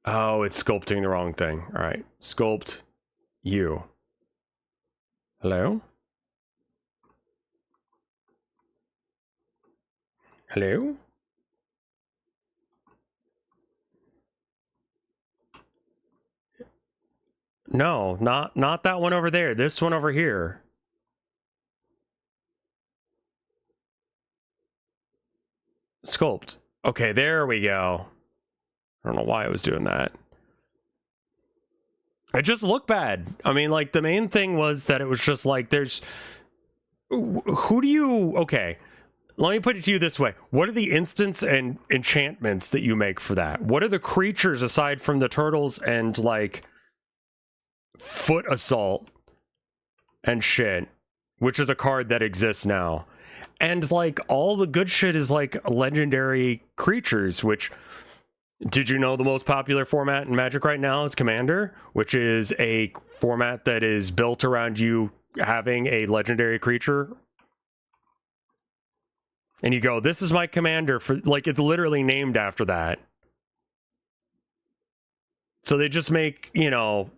oh, it's sculpting the wrong thing. All right, sculpt you. Hello? Hello? No, not that one over there. This one over here. Sculpt. Okay, there we go. I don't know why I was doing that. It just looked bad. I mean, like, the main thing was that it was just like, there's... Who do you... Okay, let me put it to you this way. What are the instants and enchantments that you make for that? What are the creatures aside from the turtles and, like, foot assault and shit, which is a card that exists now? And, like, all the good shit is, like, legendary creatures, which... Did you know the most popular format in Magic right now is Commander, which is a format that is built around you having a legendary creature? And you go, this is my Commander, for like, it's literally named after that. So they just make, you know,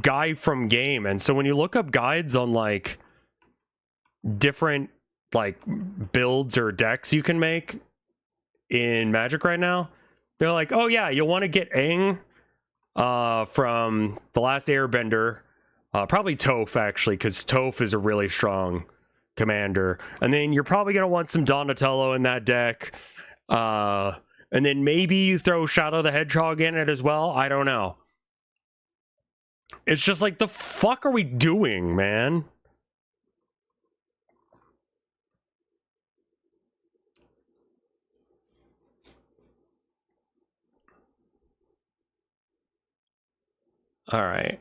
guy from game. And so when you look up guides on like different like builds or decks you can make in Magic right now, they're like, oh yeah, you'll want to get Aang from The Last Airbender. Probably Toph, actually, because Toph is a really strong commander. And then you're probably going to want some Donatello in that deck. And then maybe you throw Shadow the Hedgehog in it as well. I don't know. It's just like, the fuck are we doing, man? All right.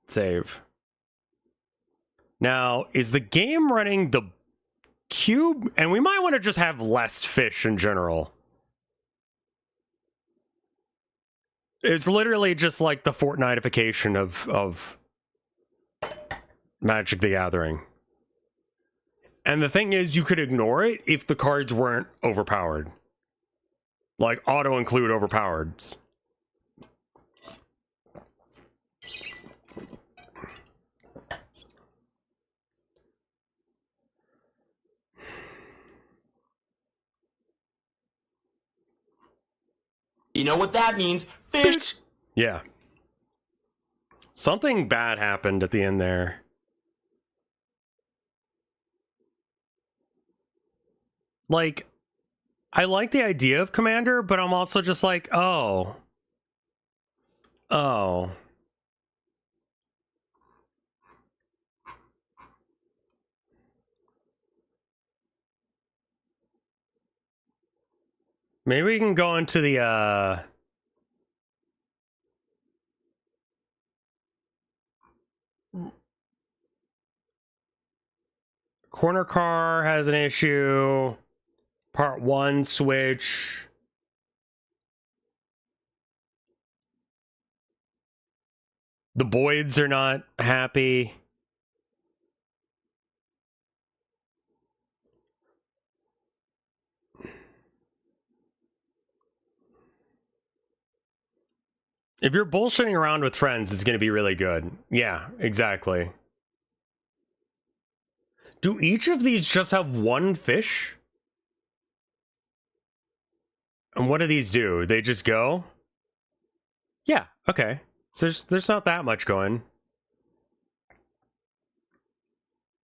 Save. Now, is the game running the cube? And we might want to just have less fish in general. It's literally just like the Fortnite-ification of Magic the Gathering. And the thing is, you could ignore it if the cards weren't overpowered. Like, auto-include overpowereds. You know what that means? Fish! Yeah. Something bad happened at the end there. Like, I like the idea of Commander, but I'm also just like, oh. Oh. Maybe we can go into the, corner car has an issue. Part 1 switch. The Boyds are not happy. If you're bullshitting around with friends, it's going to be really good. Yeah, exactly. Do each of these just have one fish? And what do these do? They just go? Yeah, okay. So there's not that much going.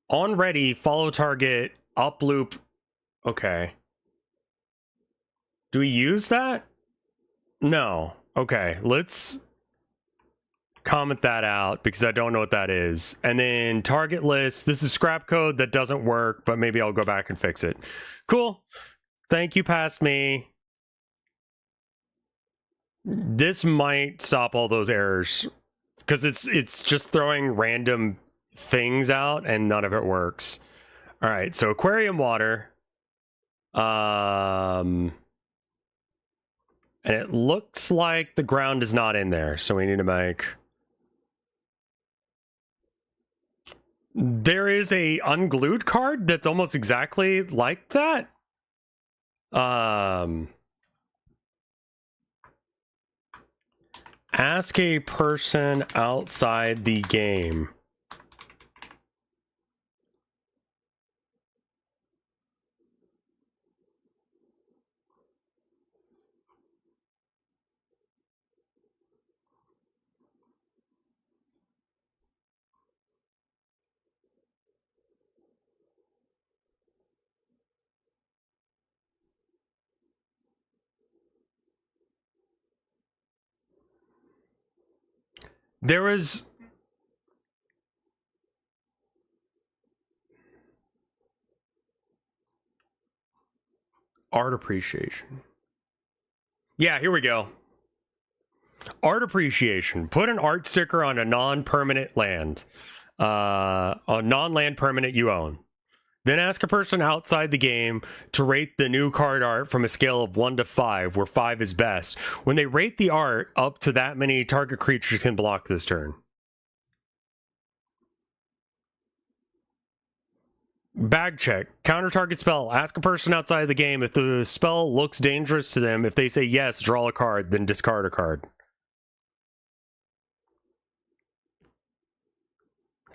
On ready, follow target, up loop. Okay. Do we use that? No. Okay, let's comment that out because I don't know what that is. And then target list. This is scrap code that doesn't work, but maybe I'll go back and fix it. Cool. Thank you, past me. This might stop all those errors because it's just throwing random things out and none of it works. All right, so aquarium water. And it looks like the ground is not in there, so we need to make. There is a unglued card that's almost exactly like that. Ask a person outside the game. There was art appreciation. Yeah, here we go. Art appreciation. Put an art sticker on a non-permanent land. A non-land permanent you own. Then ask a person outside the game to rate the new card art from a scale of 1 to 5, where 5 is best. When they rate the art up to that many, target creatures can block this turn. Bag check. Counter target spell. Ask a person outside the game if the spell looks dangerous to them. If they say yes, draw a card, then discard a card.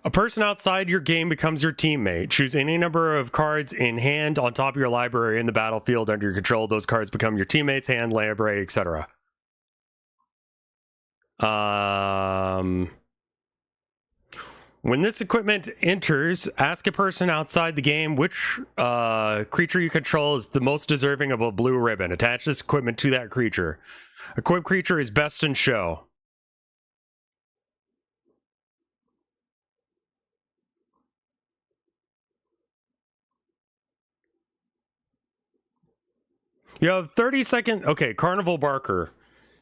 A person outside your game becomes your teammate. Choose any number of cards in hand on top of your library in the battlefield under your control. Those cards become your teammates' hand, library, etc. When this equipment enters, ask a person outside the game which creature you control is the most deserving of a blue ribbon. Attach this equipment to that creature. Equipped creature is best in show. You have 30 seconds. Okay, Carnival Barker.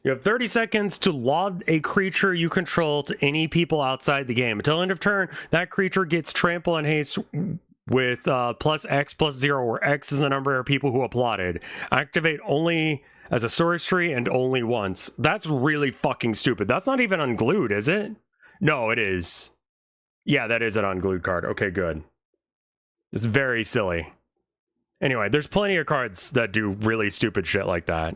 You have 30 seconds to laud a creature you control to any people outside the game. Until end of turn, that creature gets trample and haste with plus X plus 0, where X is the number of people who applauded. Activate only as a sorcery and only once. That's really fucking stupid. That's not even unglued, is it? No, it is. Yeah, that is an unglued card. Okay, good. It's very silly. Anyway, there's plenty of cards that do really stupid shit like that.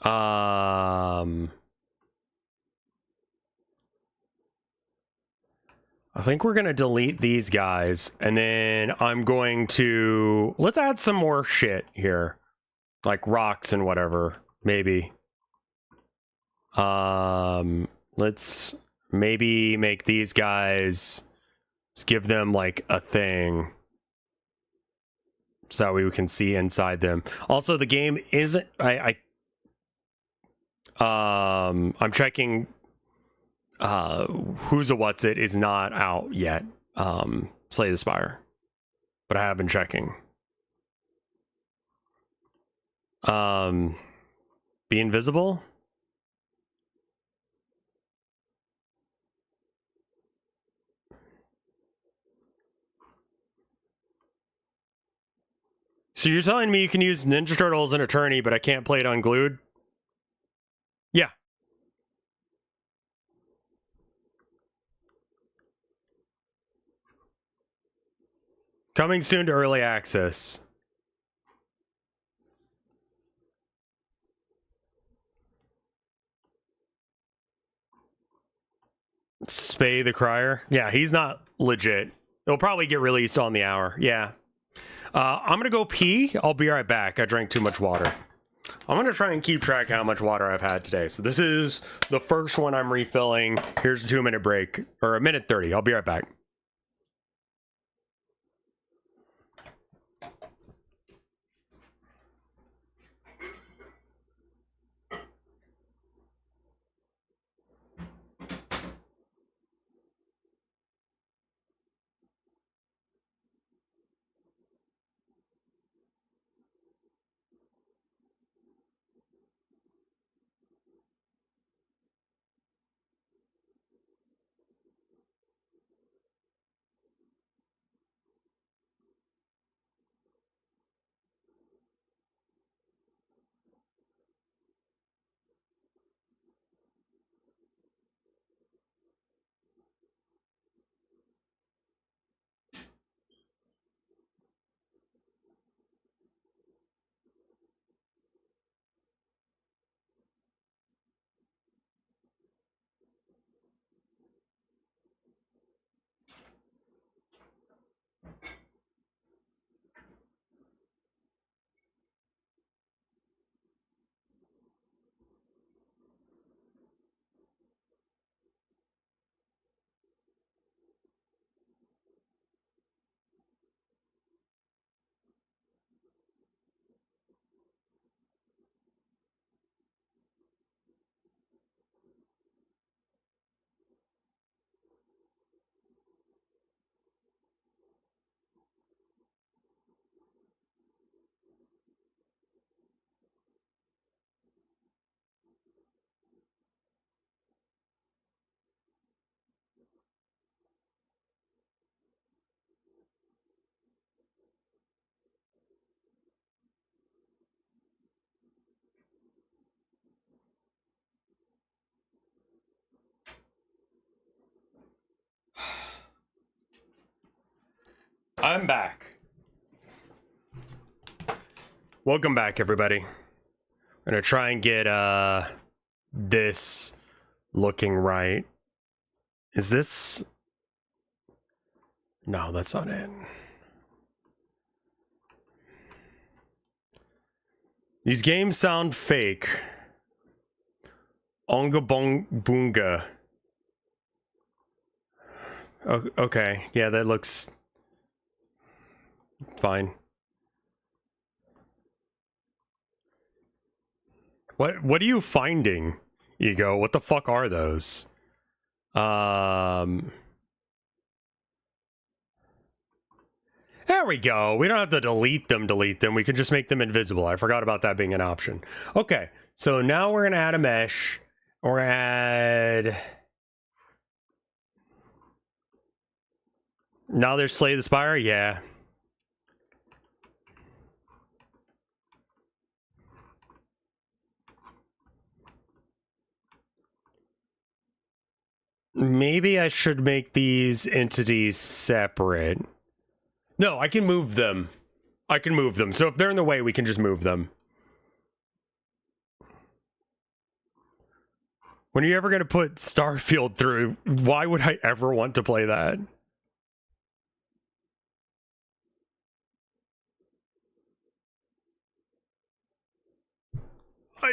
I think we're going to delete these guys, and then I'm going to... Let's add some more shit here. Like rocks and whatever, maybe. Let's maybe make these guys... Let's give them, like, a thing. So that way we can see inside them. Also, the game isn't... I'm checking... Who's a What's It is not out yet. Slay the Spire. But I have been checking. Be invisible? So you're telling me you can use Ninja Turtles and Attorney, but I can't play it unglued? Yeah. Coming soon to early access. Spay the Crier? Yeah, he's not legit. It'll probably get released on the hour. Yeah. I'm gonna go pee. I'll be right back. I drank too much water. I'm gonna try and keep track of how much water I've had today. So this is the first one I'm refilling. Here's a 2-minute break, or a minute 30. I'll be right back. I'm back. Welcome back, everybody. I'm gonna try and get this looking right. Is this? No, that's not it. These games sound fake. Onga bong boonga. Okay, yeah, that looks fine. What are you finding, Ego? What the fuck are those? There we go. We don't have to delete them. We can just make them invisible. I forgot about that being an option. Okay, so now we're gonna add a mesh. We're gonna add. Now there's Slay the Spire. Yeah. Maybe I should make these entities separate. No, I can move them. I can move them. So if they're in the way, we can just move them. When are you ever going to put Starfield through? Why would I ever want to play that?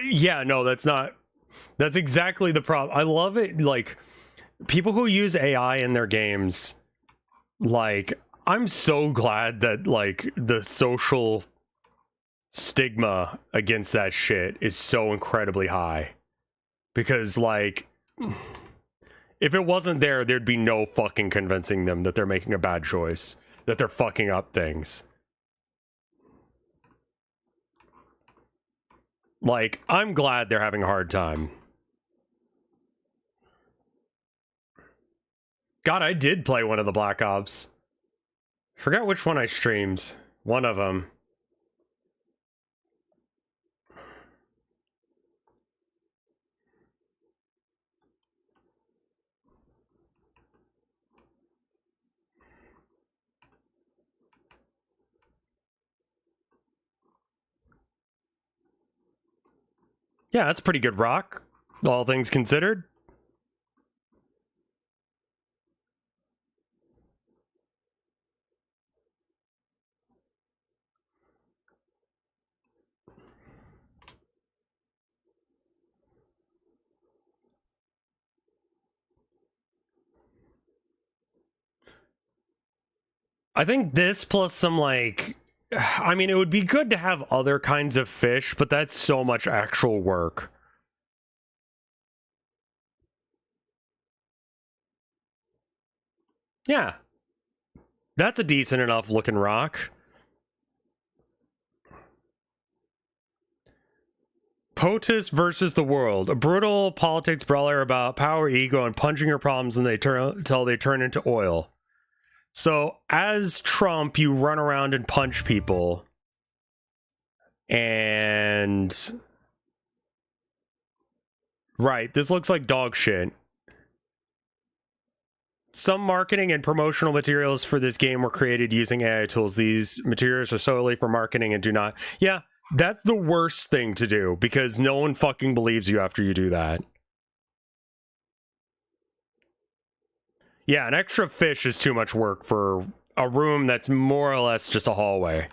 Yeah, no, that's not. That's exactly the problem. I love it. Like, people who use AI in their games, like, I'm so glad that, like, the social stigma against that shit is so incredibly high. Because, like, if it wasn't there, there'd be no fucking convincing them that they're making a bad choice, that they're fucking up things. Like, I'm glad they're having a hard time. God, I did play one of the Black Ops. Forgot which one I streamed. One of them. Yeah, that's pretty good rock, all things considered. I think this plus some, like, I mean, it would be good to have other kinds of fish, but that's so much actual work. Yeah. That's a decent enough looking rock. POTUS versus the world. A brutal politics brawler about power, ego, and punching your problems until they turn into oil. So, as Trump, you run around and punch people. And... Right, this looks like dog shit. Some marketing and promotional materials for this game were created using AI tools. These materials are solely for marketing and do not... Yeah, that's the worst thing to do, because no one fucking believes you after you do that. Yeah, an extra fish is too much work for a room that's more or less just a hallway.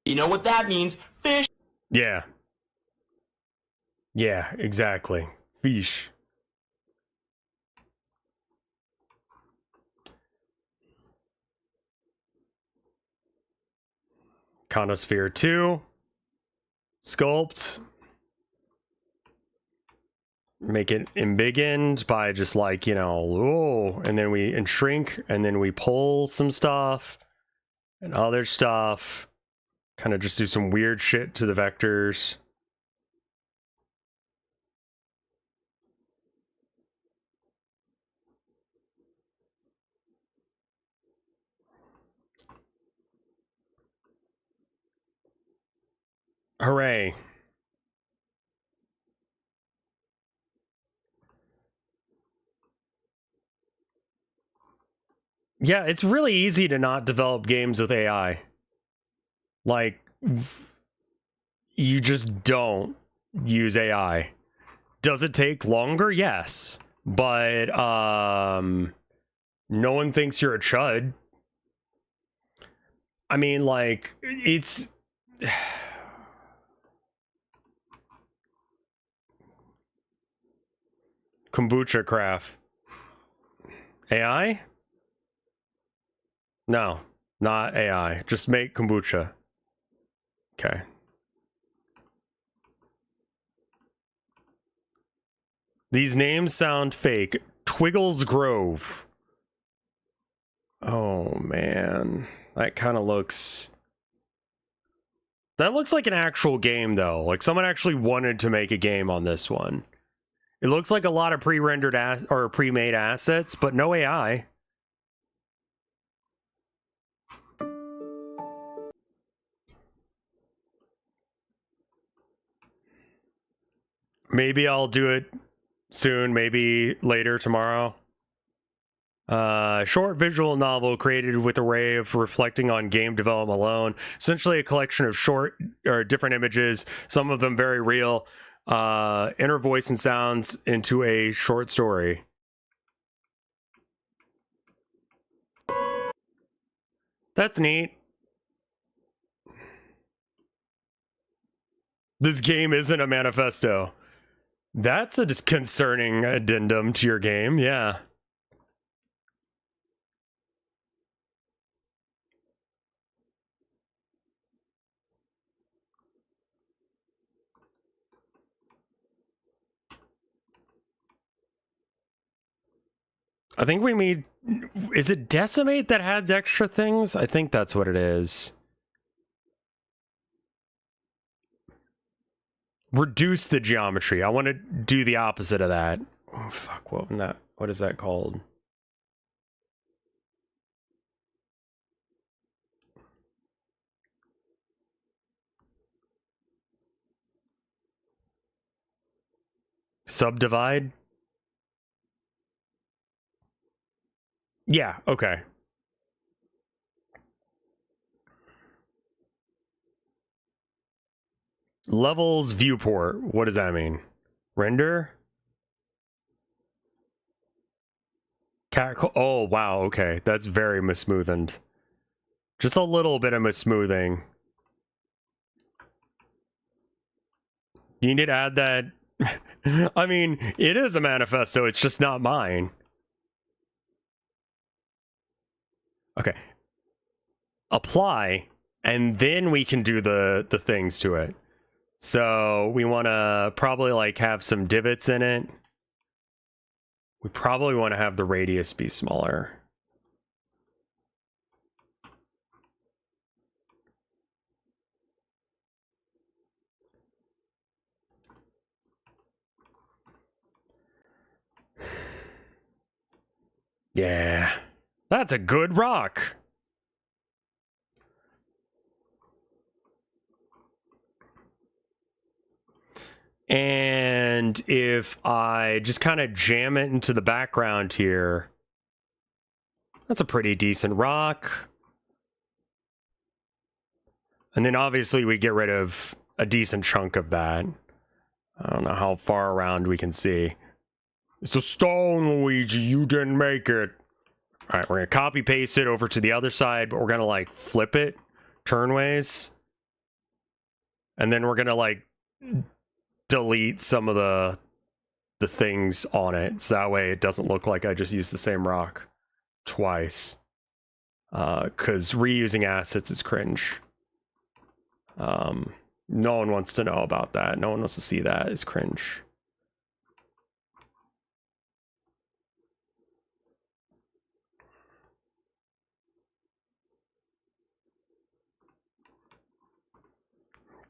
You know what that means? Fish. Yeah. Yeah, exactly. Fish. Conosphere 2. Sculpt. Make it embiggened by just, like, you know, oh, and then we shrink, and then we pull some stuff and other stuff. Kind of just do some weird shit to the vectors. Hooray. Yeah, it's really easy to not develop games with AI. Like, you just don't use AI. Does it take longer? Yes. But no one thinks you're a chud. I mean, like, it's kombucha craft. AI? No, not AI. Just make kombucha. Okay. These names sound fake. Twiggles Grove. Oh, man. That kind of looks... That looks like an actual game, though. Like, someone actually wanted to make a game on this one. It looks like a lot of pre-rendered or pre-made assets, but no AI. Maybe I'll do it soon, maybe later tomorrow. Short visual novel created with a way of reflecting on game development alone. Essentially a collection of short or different images, some of them very real, enter voice and sounds into a short story. That's neat. This game isn't a manifesto. That's a disconcerting addendum to your game, yeah. I think we need... Is it Decimate that adds extra things? I think that's what it is. Reduce the geometry. I want to do the opposite of that. Oh, fuck. What is that called? Subdivide? Yeah, okay. Levels viewport. What does that mean? Render? Oh, wow, okay. That's very mismoothened. Just a little bit of smoothing. You need to add that. I mean, it is a manifesto. It's just not mine. Okay. Apply, and then we can do the things to it. So we want to probably like have some divots in it. We probably want to have the radius be smaller. Yeah, that's a good rock. And if I just kind of jam it into the background here, that's a pretty decent rock. And then obviously we get rid of a decent chunk of that. I don't know how far around we can see. It's a stone, Luigi. You didn't make it. All right, we're going to copy paste it over to the other side, but we're going to like flip it turnways. And then we're going to like delete some of the things on it. So that way it doesn't look like I just used the same rock twice. Because reusing assets is cringe. No one wants to know about that. No one wants to see that. It's cringe.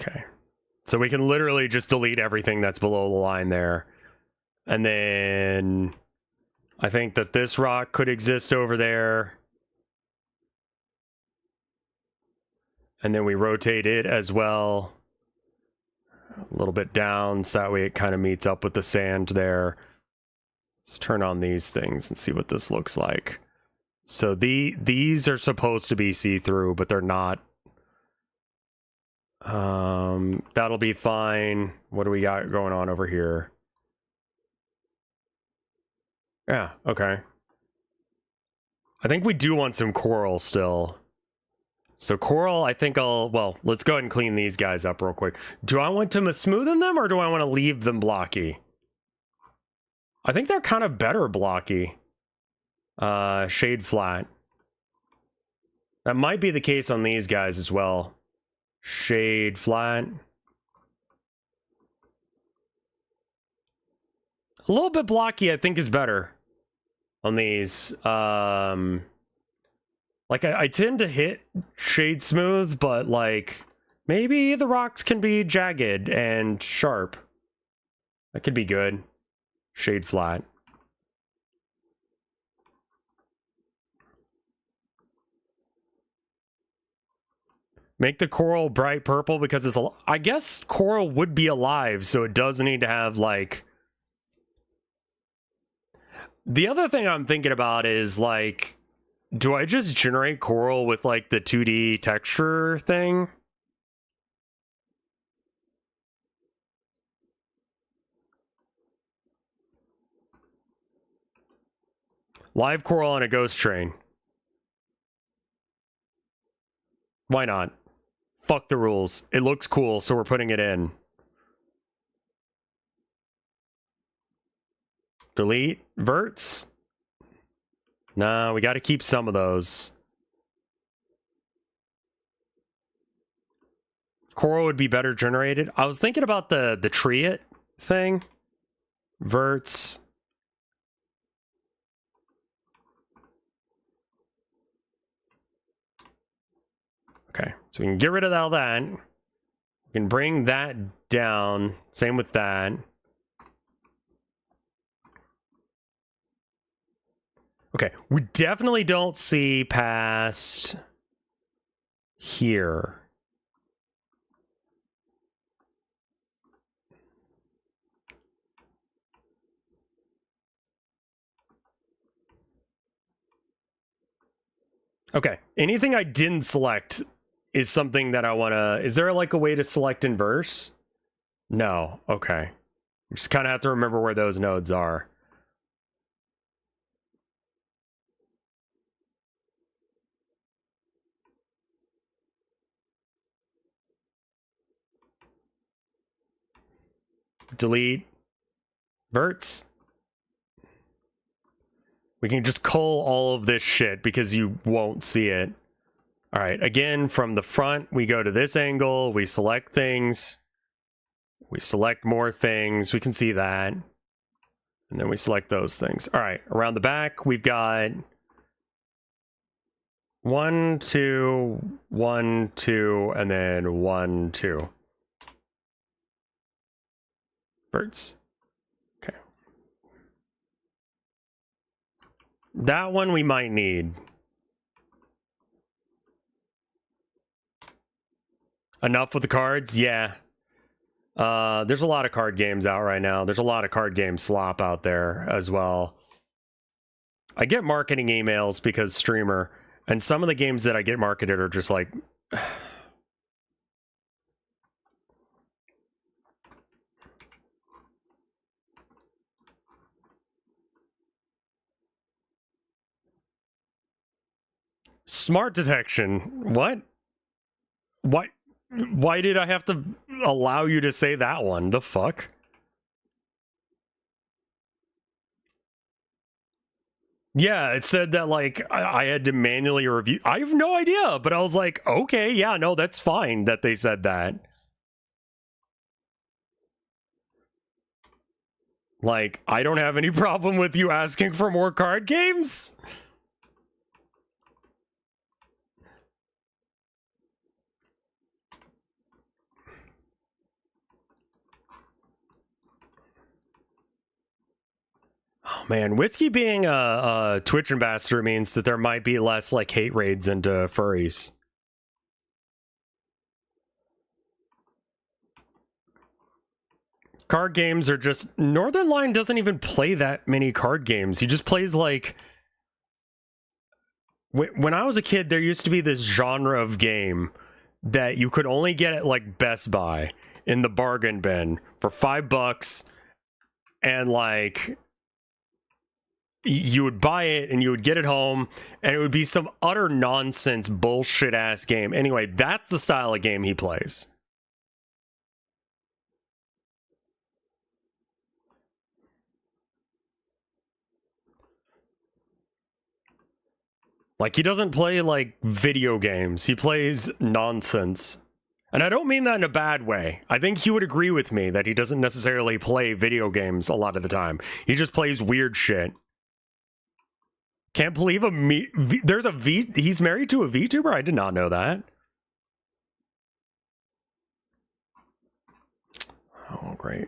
Okay. So we can literally just delete everything that's below the line there. And then I think that this rock could exist over there. And then we rotate it as well. A little bit down, so that way it kind of meets up with the sand there. Let's turn on these things and see what this looks like. So these are supposed to be see-through, but they're not. That'll be fine. What do we got going on over here? Yeah, okay. I think we do want some coral still. So coral, I think well, let's go ahead and clean these guys up real quick. Do I want to smoothen them, or do I want to leave them blocky? I think they're kind of better blocky. Shade flat. That might be the case on these guys as well. Shade flat. A little bit blocky, I think, is better on these. Like, I tend to hit shade smooth, but, like, maybe the rocks can be jagged and sharp. That could be good. Shade flat. Make the coral bright purple because it's I guess coral would be alive, so it does need to have, like... The other thing I'm thinking about is, like, do I just generate coral with, like, the 2D texture thing? Live coral on a ghost train. Why not? Fuck the rules. It looks cool, so we're putting it in. Delete verts? Nah, we got to keep some of those. Coral would be better generated. I was thinking about the tree it thing. Verts. Okay, so we can get rid of all that. We can bring that down. Same with that. Okay, we definitely don't see past here. Okay, anything I didn't select is something that I want to... Is there like a way to select inverse? No, okay. You just kind of have to remember where those nodes are. Delete verts. We can just cull all of this shit because you won't see it. All right, again, from the front, we go to this angle, we select things, we select more things, we can see that, and then we select those things. All right, around the back, we've got 1, 2, 1, 2, and then 1, 2. Birds. Okay. That one we might need. Enough with the cards? Yeah. There's a lot of card games out right now. There's a lot of card game slop out there as well. I get marketing emails because streamer, and some of the games that I get marketed are just like... Smart detection. What? What? Why did I have to allow you to say that one? The fuck? Yeah, it said that, like, I had to manually review. I have no idea, but I was like, okay, yeah, no, that's fine that they said that. Like, I don't have any problem with you asking for more card games. Oh man, Whiskey being a Twitch ambassador means that there might be less like hate raids into furries. Card games are just... Northern Lion doesn't even play that many card games. He just plays, like... When I was a kid, there used to be this genre of game that you could only get at, like, Best Buy in the bargain bin for $5, and, like... You would buy it and you would get it home and it would be some utter nonsense bullshit ass game. Anyway, that's the style of game he plays. Like, he doesn't play like video games. He plays nonsense. And I don't mean that in a bad way. I think he would agree with me that he doesn't necessarily play video games a lot of the time. He just plays weird shit. Can't believe there's a he's married to a VTuber? I did not know that. Oh, great.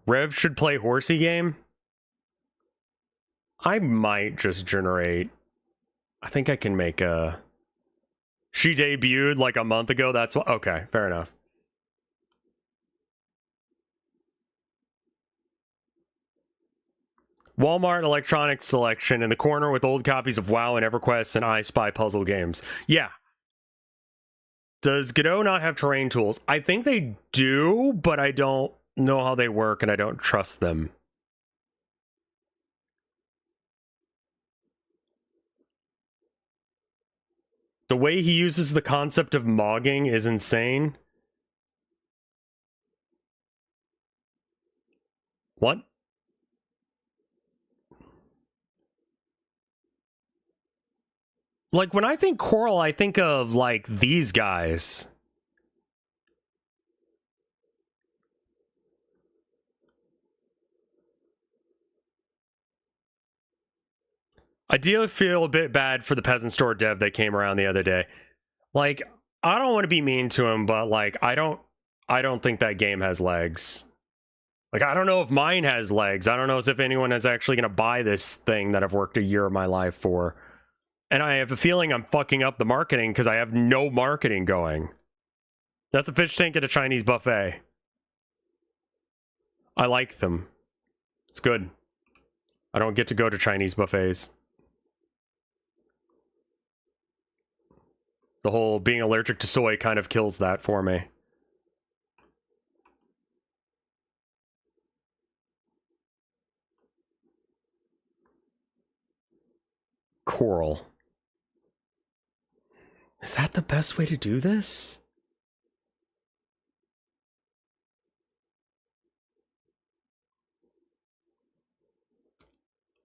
Rev should play horsey game? I might just generate... I think I can make a... She debuted like a month ago, that's what... Okay, fair enough. Walmart electronics selection in the corner with old copies of WoW and EverQuest and I Spy puzzle games. Yeah. Does Godot not have terrain tools? I think they do, but I don't know how they work and I don't trust them. The way he uses the concept of mogging is insane. What? Like, when I think Coral, I think of, like, these guys. I do feel a bit bad for the peasant store dev that came around the other day. Like, I don't want to be mean to him, but, like, I don't think that game has legs. Like, I don't know if mine has legs. I don't know if anyone is actually going to buy this thing that I've worked a year of my life for. And I have a feeling I'm fucking up the marketing because I have no marketing going. That's a fish tank at a Chinese buffet. I like them. It's good. I don't get to go to Chinese buffets. The whole being allergic to soy kind of kills that for me. Coral. Is that the best way to do this?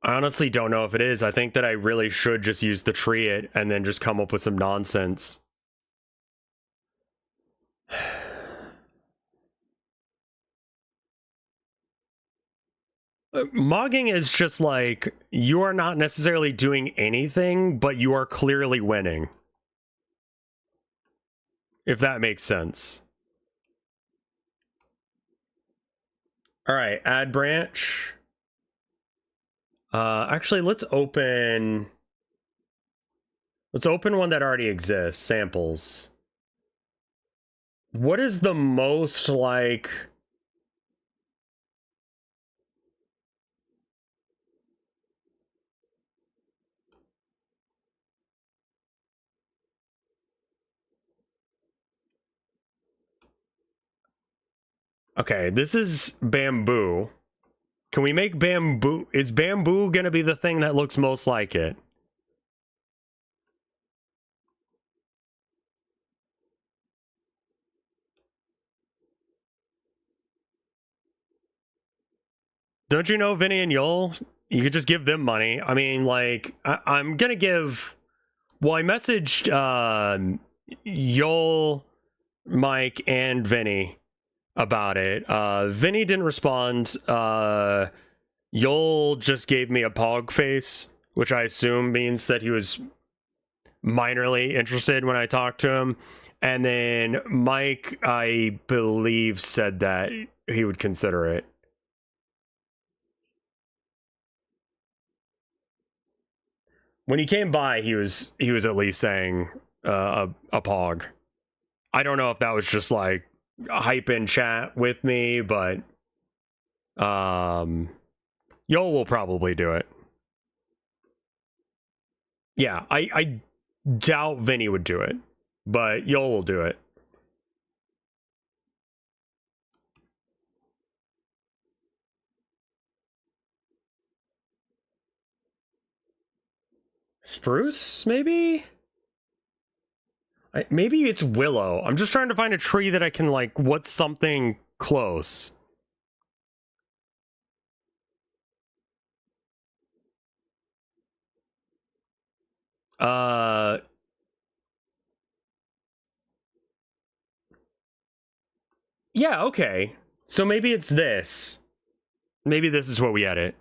I honestly don't know if it is. I think that I really should just use the tree it and then just come up with some nonsense. Mogging is just like, you are not necessarily doing anything, but you are clearly winning. If that makes sense. All right, add branch. Actually, let's open one that already exists, samples. What is the most, like... Okay, this is bamboo. Can we make bamboo? Is bamboo gonna be the thing that looks most like it? Don't you know Vinny and Yol? You could just give them money. I mean, like, I'm gonna give... Well, I messaged Yol, Mike, and Vinny about it. Vinny didn't respond. Yol just gave me a pog face, which I assume means that he was minorly interested when I talked to him. And then Mike, I believe, said that he would consider it. When he came by, he was at least saying a pog. I don't know if that was just like hype in chat with me, but Yo will probably do it. Yeah, I doubt Vinny would do it, but Yo will do it. Spruce, maybe? Maybe it's willow. I'm just trying to find a tree that I can, like, what's something close. Yeah, okay. So maybe it's this. Maybe this is what we edit.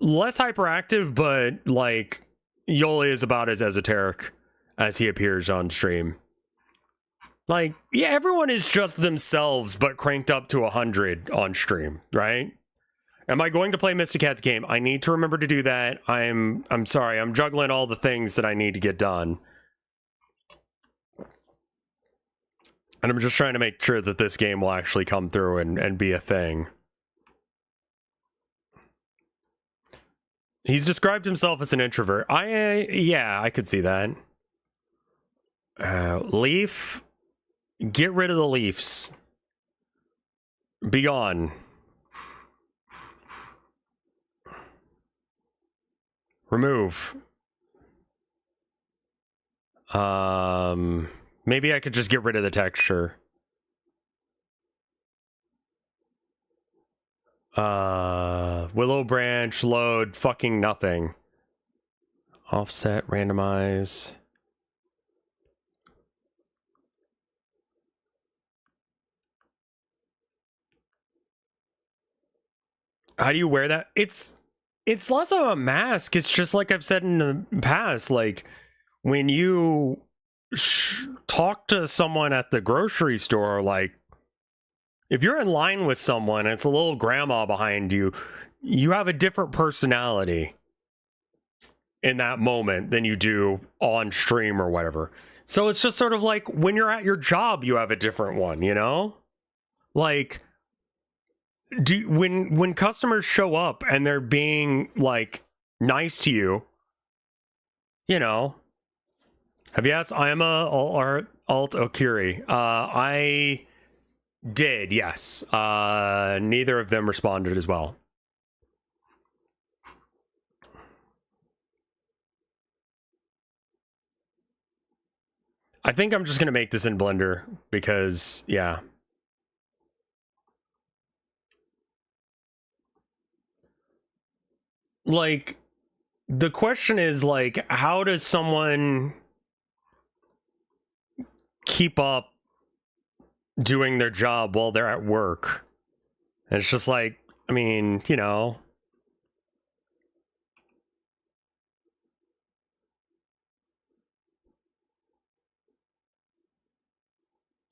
Less hyperactive, but, like, Yoli is about as esoteric as he appears on stream. Like, yeah, everyone is just themselves, but cranked up to 100 on stream, right? Am I going to play Mystic Cat's game? I need to remember to do that. I'm sorry, I'm juggling all the things that I need to get done. And I'm just trying to make sure that this game will actually come through and be a thing. He's described himself as an introvert. Yeah, I could see that. Leaf. Get rid of the leaves. Be gone. Remove. Maybe I could just get rid of the texture. Willow branch, load, fucking nothing. Offset, randomize. How do you wear that? It's less of a mask. It's just like I've said in the past, like when you talk to someone at the grocery store, like if you're in line with someone and it's a little grandma behind you, you have a different personality in that moment than you do on stream or whatever. So it's just sort of like when you're at your job, you have a different one, you know? Like when customers show up and they're being like nice to you, you know, have you asked Ima Alt Okiri? I did, yes. Neither of them responded as well. I think I'm just gonna make this in Blender because, yeah. Like, the question is, like, how does someone keep up doing their job while they're at work? And it's just like, I mean, you know.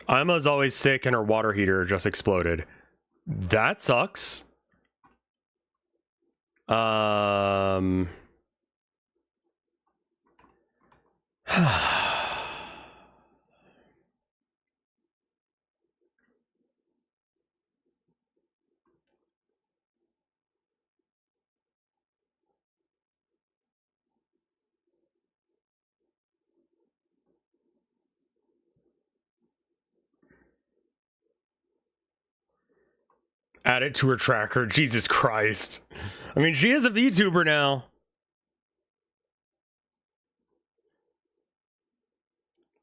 Ima's always sick and her water heater just exploded. That sucks. Add it to her tracker. Jesus Christ. I mean, she is a VTuber now.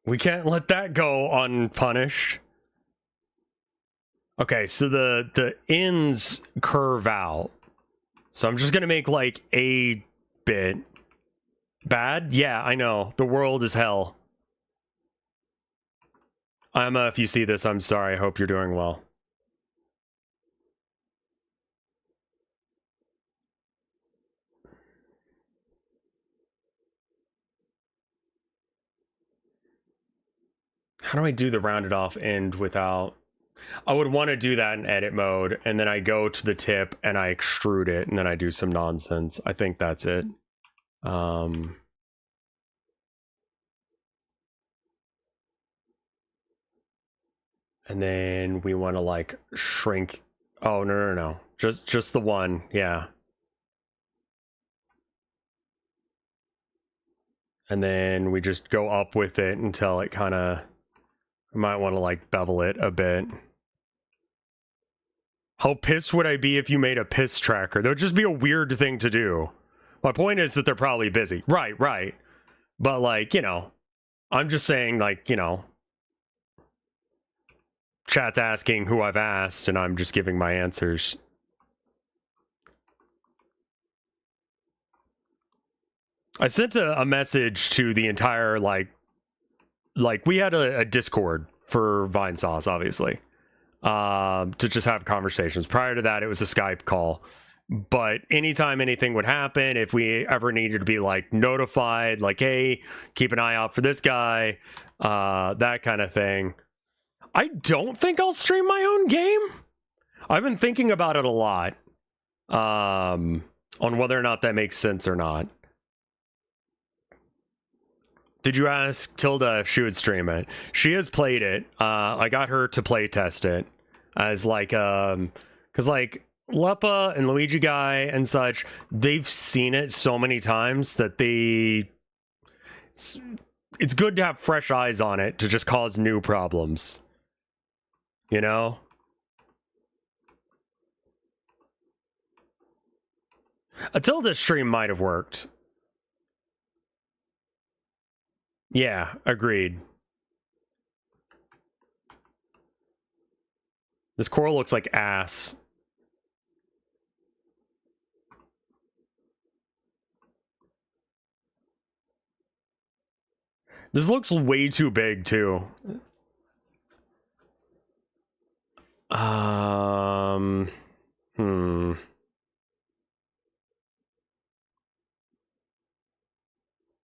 We can't let that go unpunished. Okay, so the ends curve out. So I'm just gonna make like a bit. Bad? Yeah, I know. The world is hell. Emma, if you see this, I'm sorry. I hope you're doing well. How do I do the rounded off end without... I would want to do that in edit mode, and then I go to the tip and I extrude it, and then I do some nonsense. I think that's it. And then we want to like shrink. Oh, no. Just the one. Yeah. And then we just go up with it until it kind of, I might want to like bevel it a bit. How pissed would I be if you made a piss tracker? That would just be a weird thing to do. My point is that they're probably busy. Right. But like, you know, I'm just saying like, you know, chat's asking who I've asked and I'm just giving my answers. I sent a message to the entire, like we had a Discord for Vine Sauce, obviously, to just have conversations. Prior to that, it was a Skype call. But anytime anything would happen, if we ever needed to be like notified, like, hey, keep an eye out for this guy, that kind of thing. I don't think I'll stream my own game. I've been thinking about it a lot, on whether or not that makes sense or not. Did you ask Tilda if she would stream it? She has played it. I got her to play test it as like, because like Lepa and Luigi Guy and such, they've seen it so many times that it's good to have fresh eyes on it to just cause new problems. You know? A Tilda stream might have worked. Yeah, agreed. This coral looks like ass. This looks way too big, too.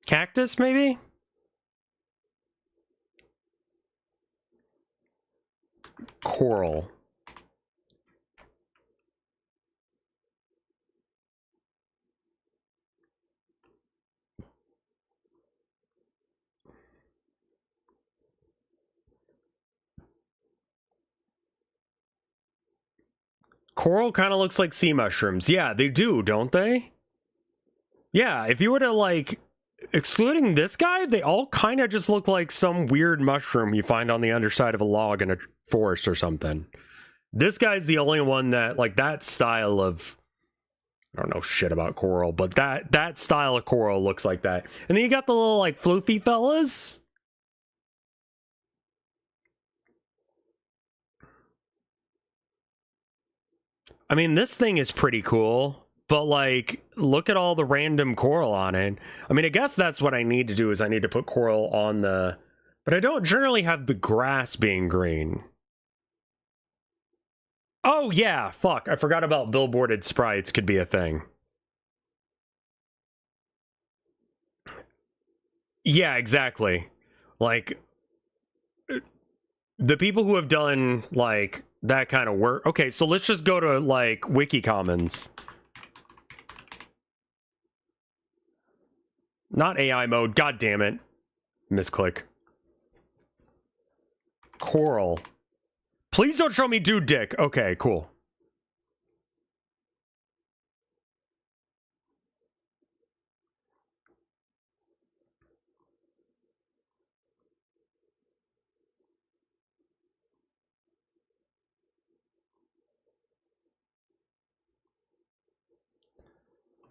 Cactus, maybe? Coral. Coral kind of looks like sea mushrooms. Yeah, they do, don't they? Yeah, if you were to like, excluding this guy, they all kind of just look like some weird mushroom you find on the underside of a log in a forest or something. This guy's the only one that, like, that style of, I don't know shit about coral, but that style of coral looks like that. And then you got the little, like, floofy fellas. I mean, this thing is pretty cool, but, like, look at all the random coral on it. I mean, I guess that's what I need to do, is I need to put coral on the... But I don't generally have the grass being green. Oh, yeah, fuck. I forgot about billboarded sprites could be a thing. Yeah, exactly. Like, the people who have done, like, that kind of work... Okay, so let's just go to, like, Wiki Commons. Not AI mode, god damn it. Misclick. Coral. Please don't show me dude dick. Okay, cool.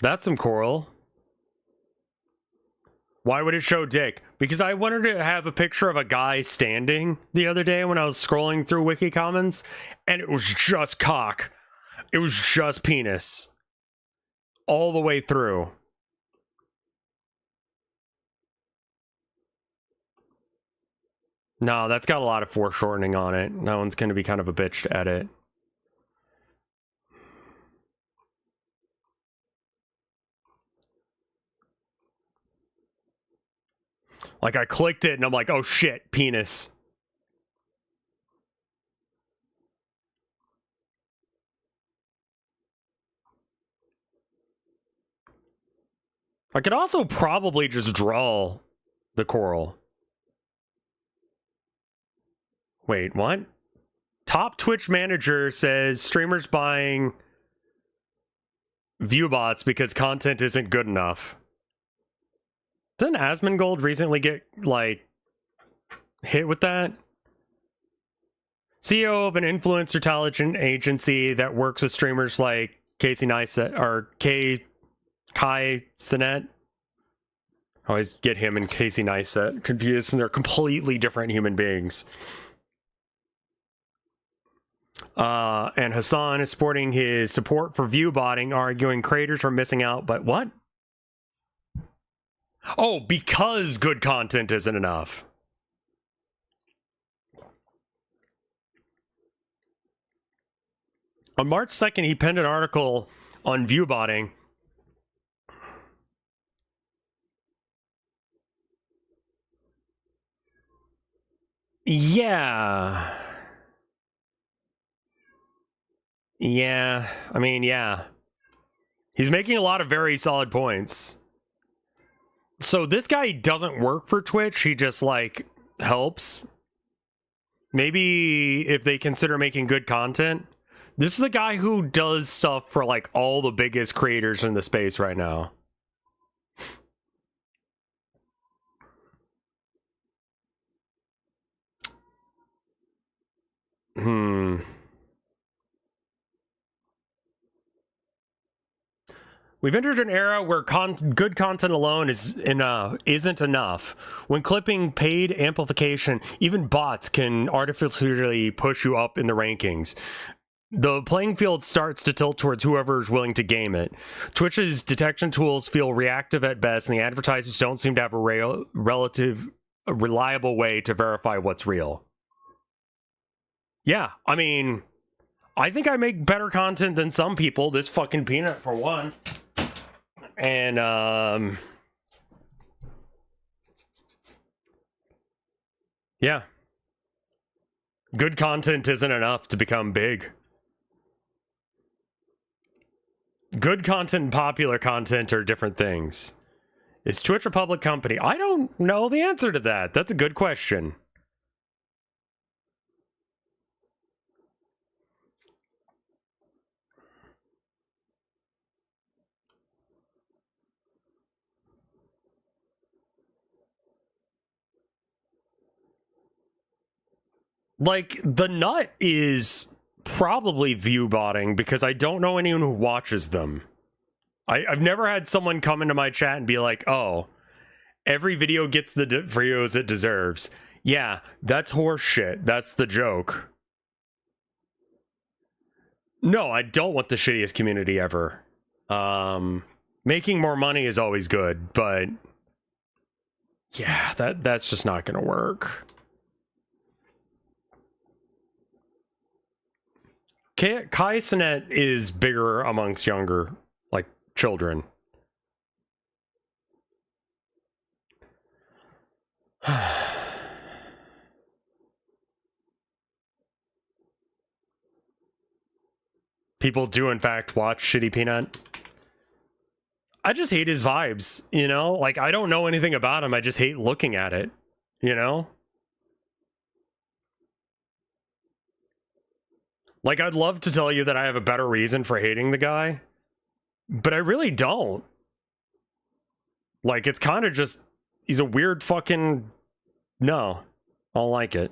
That's some coral. Why would it show dick? Because I wanted to have a picture of a guy standing the other day when I was scrolling through Wiki Commons, and it was just cock. It was just penis. All the way through. No, that's got a lot of foreshortening on it. That one's going to be kind of a bitch to edit. Like, I clicked it and I'm like, oh shit, penis. I could also probably just draw the coral. Wait, what? Top Twitch manager says streamers buying view bots because content isn't good enough. Didn't Asmongold recently get, like, hit with that? CEO of an influencer intelligence agency that works with streamers like Casey Neistat or Kai Sinet. I always get him and Casey Neistat confused, and they're completely different human beings. And Hassan is supporting his support for viewbotting, arguing creators are missing out. But what? Oh, because good content isn't enough. On March 2nd, he penned an article on viewbotting. Yeah. Yeah. I mean, yeah. He's making a lot of very solid points. So this guy doesn't work for Twitch. He just, like, helps. Maybe if they consider making good content. This is the guy who does stuff for, like, all the biggest creators in the space right now. We've entered an era where good content alone isn't enough. When clipping, paid amplification, even bots can artificially push you up in the rankings. The playing field starts to tilt towards whoever is willing to game it. Twitch's detection tools feel reactive at best, and the advertisers don't seem to have a reliable way to verify what's real. Yeah, I mean, I think I make better content than some people. This fucking peanut, for one. And, yeah. Good content isn't enough to become big. Good content and popular content are different things. Is Twitch a public company? I don't know the answer to that. That's a good question. Like, the nut is probably view botting because I don't know anyone who watches them. I've never had someone come into my chat and be like, oh, every video gets the views it deserves. Yeah, that's horse shit. That's the joke. No, I don't want the shittiest community ever. Making more money is always good, but yeah, that's just not gonna work. Kai Sinet is bigger amongst younger, like, children. People do, in fact, watch Shitty Peanut. I just hate his vibes, you know? Like, I don't know anything about him. I just hate looking at it, you know? Like, I'd love to tell you that I have a better reason for hating the guy, but I really don't. Like, it's kind of just, he's a weird fucking, no, I don't like it.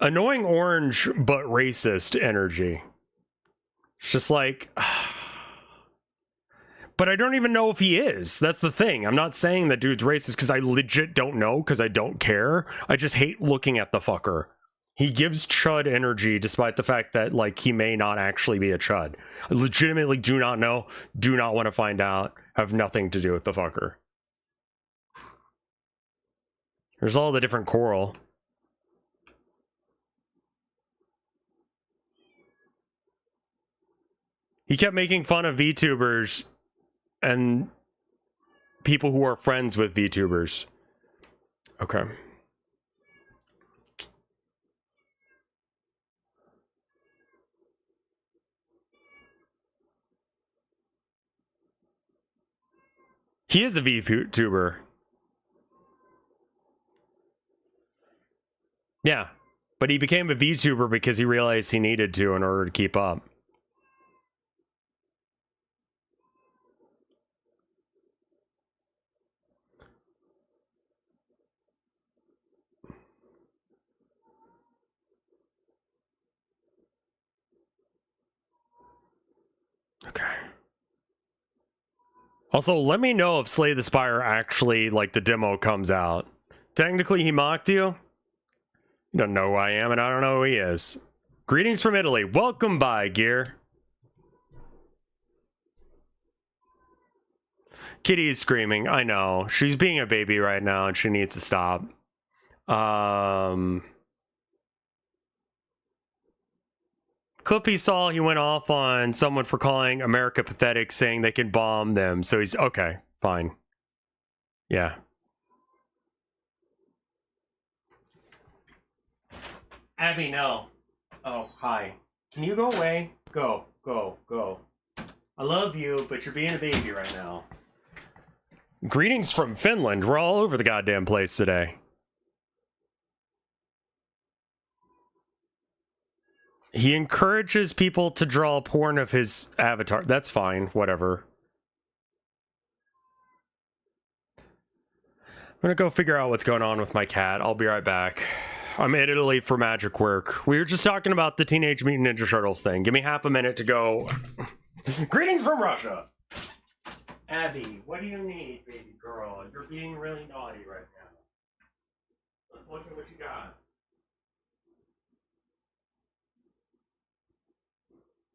Annoying orange, but racist energy. It's just like, but I don't even know if he is. That's the thing. I'm not saying that dude's racist because I legit don't know because I don't care. I just hate looking at the fucker. He gives chud energy despite the fact that, like, he may not actually be a chud. I legitimately do not know, do not want to find out, have nothing to do with the fucker. There's all the different coral. He kept making fun of VTubers and people who are friends with VTubers. Okay. He is a VTuber. Yeah. But he became a VTuber because he realized he needed to in order to keep up. Okay. Also, let me know if Slay the Spire actually, like, the demo comes out. Technically, he mocked you. You don't know who I am, and I don't know who he is. Greetings from Italy. Welcome by, Gear. Kitty's screaming. I know. She's being a baby right now, and she needs to stop. Clip he saw, he went off on someone for calling America pathetic, saying they can bomb them. So he's okay, fine. Yeah. Abby, no. Oh, hi. Can you go away? Go, go, go. I love you, but you're being a baby right now. Greetings from Finland. We're all over the goddamn place today. He encourages people to draw porn of his avatar. That's fine, whatever. I'm gonna go figure out what's going on with my cat. I'll be right back. I'm in Italy for magic work. We were just talking about the Teenage Mutant Ninja Turtles thing. Give me half a minute to go. Greetings from Russia. Abby, what do you need, baby girl? You're being really naughty right now. Let's look at what you got.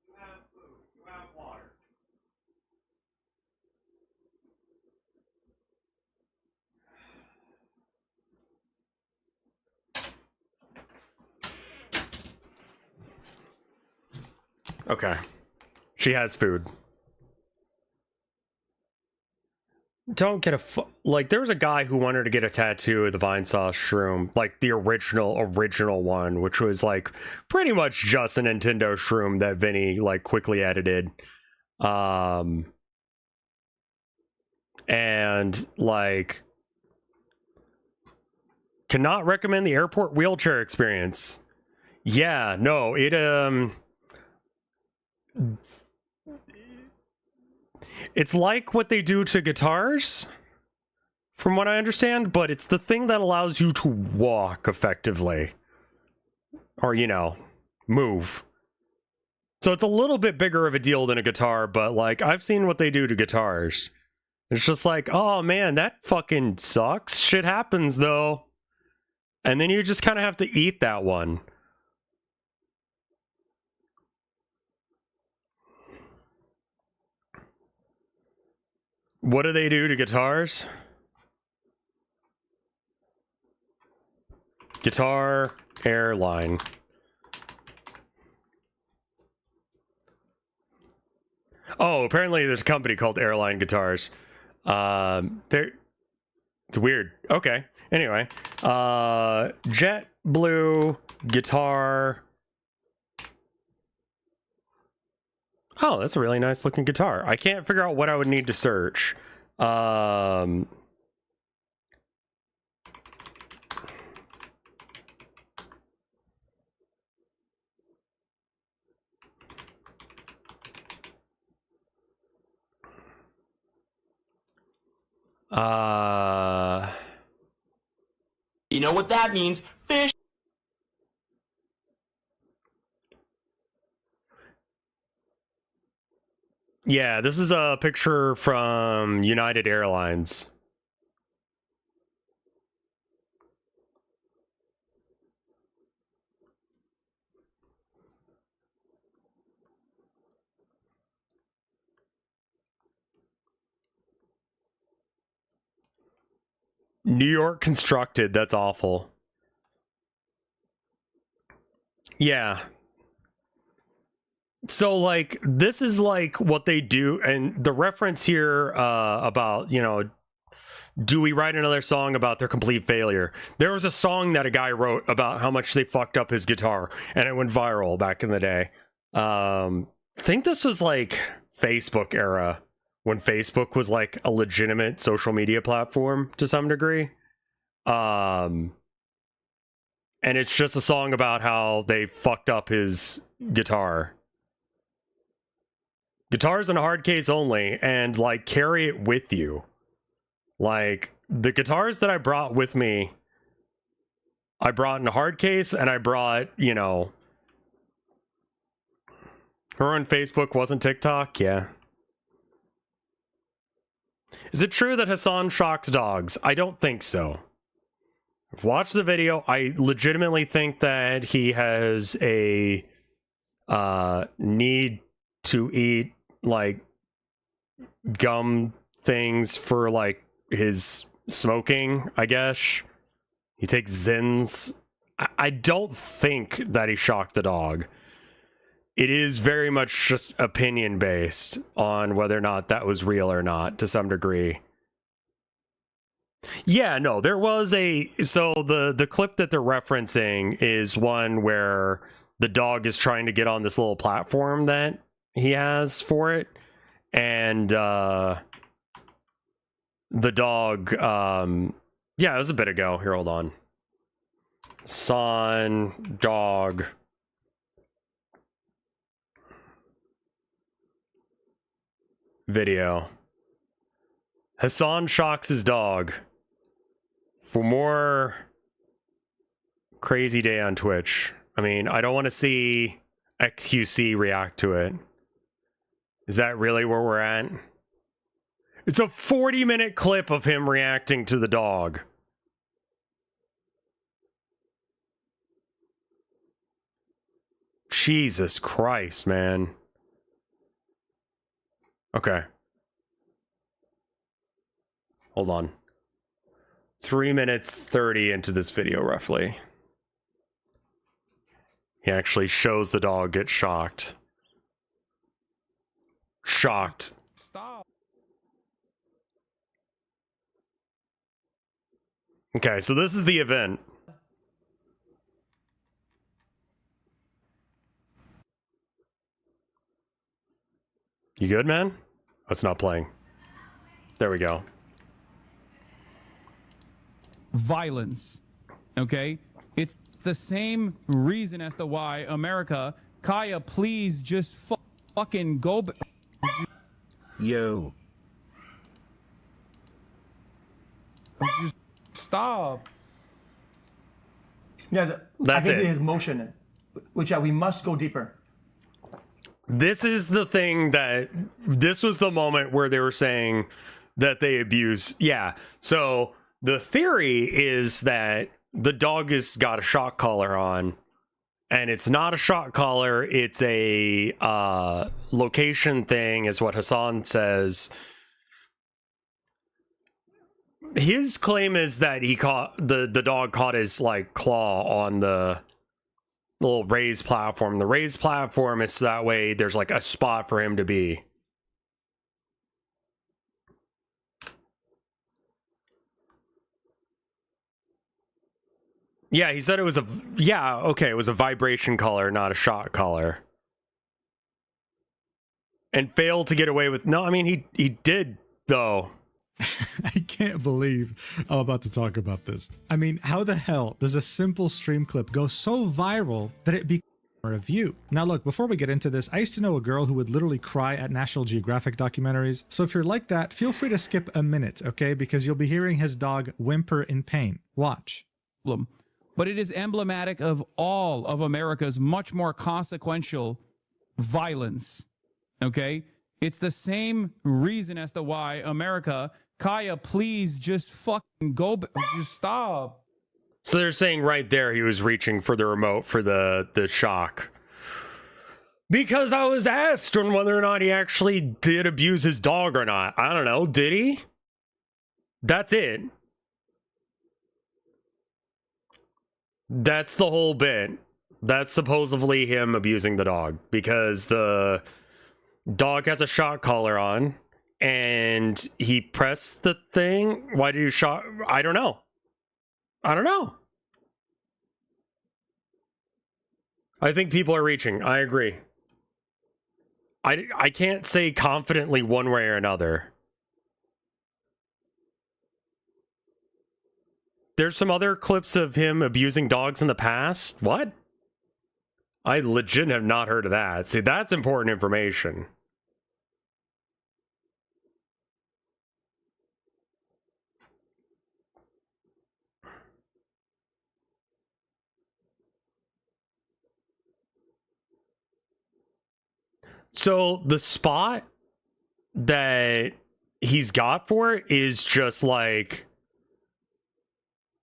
You have food. You have water. Okay. She has food. Don't get like, there was a guy who wanted to get a tattoo of the Vine Sauce Shroom, like the original one, which was like pretty much just a Nintendo Shroom that Vinny like quickly edited. And like, cannot recommend the airport wheelchair experience. Yeah, no, it's like what they do to guitars, from what I understand, but it's the thing that allows you to walk effectively. Or, you know, move. So it's a little bit bigger of a deal than a guitar, but like, I've seen what they do to guitars. It's just like, oh man, that fucking sucks. Shit happens though. And then you just kind of have to eat that one. What do they do to guitars? Guitar airline. Oh, apparently there's a company called Airline Guitars. It's weird. Okay. Anyway, jet blue guitar. Oh, that's a really nice looking guitar. I can't figure out what I would need to search. You know what that means? Fish. Yeah, this is a picture from United Airlines. New York constructed, that's awful. Yeah. So, like, this is like what they do, and the reference here about, you know, do we write another song about their complete failure? There was a song that a guy wrote about how much they fucked up his guitar, and it went viral back in the day. I think this was like Facebook era, when Facebook was like a legitimate social media platform to some degree. And And it's just a song about how they fucked up his guitar. Guitars in a hard case only, and like carry it with you. Like the guitars that I brought with me, I brought in a hard case, and I brought, you know, her on Facebook wasn't TikTok, yeah. Is it true that Hassan shocks dogs? I don't think so. I've watched the video. I legitimately think that he has a need to eat like gum things for like his smoking, I guess. He takes Zins. I don't think that he shocked the dog. It is very much just opinion based on whether or not that was real or not to some degree. Yeah, no, there was so the clip that they're referencing is one where the dog is trying to get on this little platform that he has for it, and the dog yeah, it was a bit ago. Here, hold on. Son dog video. Hassan shocks his dog. For more crazy day on Twitch. I mean, I don't want to see XQC react to it. Is that really where we're at? It's a 40-minute clip of him reacting to the dog. Jesus Christ, man. Okay. Hold on. 3 minutes 30 into this video, roughly. He actually shows the dog get shocked. Shocked. Stop. Okay, so this is the event. You good, man? Oh, it's not playing. There we go. Violence. Okay? It's the same reason as to why America, Kaya, please just fucking go. Yo. Just stop. Yes, I That's can see it. his motion, which we must go deeper. This is the thing that this was the moment where they were saying that they abuse. Yeah. So the theory is that the dog has got a shock collar on, and it's not a shock collar. It's a location thing, is what Hassan says. His claim is that he caught the dog caught his like claw on the little raised platform. The raised platform is so that way there's like a spot for him to be. Yeah, he said it was it was a vibration collar, not a shock collar. And failed to get away with, no, I mean, he did, though. I can't believe I'm about to talk about this. I mean, how the hell does a simple stream clip go so viral that it becomes a review? Now look, before we get into this, I used to know a girl who would literally cry at National Geographic documentaries. So if you're like that, feel free to skip a minute, okay? Because you'll be hearing his dog whimper in pain. Watch. But it is emblematic of all of America's much more consequential violence. Okay? It's the same reason as to why America, Kaya, please just fucking go, just stop. So they're saying right there he was reaching for the remote for the shock. Because I was asked on whether or not he actually did abuse his dog or not. I don't know, did he? That's it. That's the whole bit. That's supposedly him abusing the dog because the dog has a shock collar on and he pressed the thing. Why did you shock? I don't know. I don't know. I think people are reaching. I agree. I can't say confidently one way or another. there's some other clips of him abusing dogs in the past. What? I legit have not heard of that. See, that's important information. So the spot that he's got for it is just like,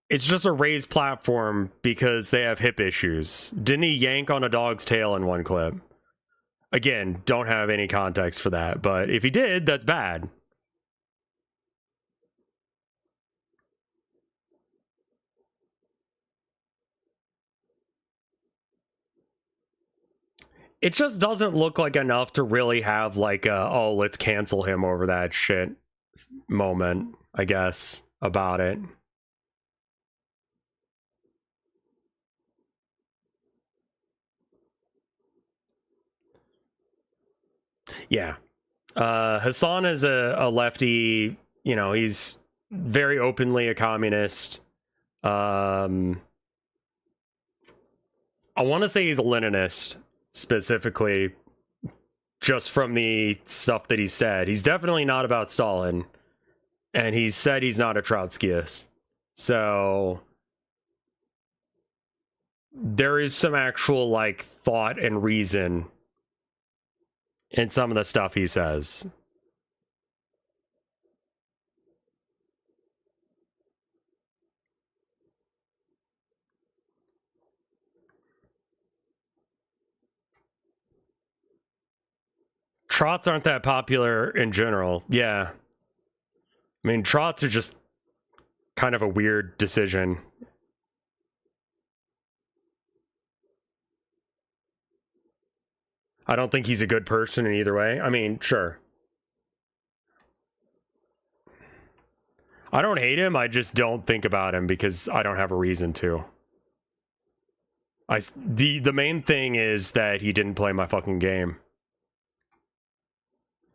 it's just a raised platform because they have hip issues. Didn't he yank on a dog's tail in one clip? Again, don't have any context for that, but if he did, that's bad. It just doesn't look like enough to really have like a, oh, let's cancel him over that shit moment, I guess, about it. Yeah. Hassan is a lefty, you know, he's very openly a communist. I want to say he's a Leninist, specifically, just from the stuff that he said. He's definitely not about Stalin, and he said he's not a Trotskyist. So there is some actual, like, thought and reason in some of the stuff he says. Trots aren't that popular in general. Yeah. I mean, trots are just kind of a weird decision. I don't think he's a good person in either way. I mean, sure. I don't hate him. I just don't think about him because I don't have a reason to. The main thing is that he didn't play my fucking game.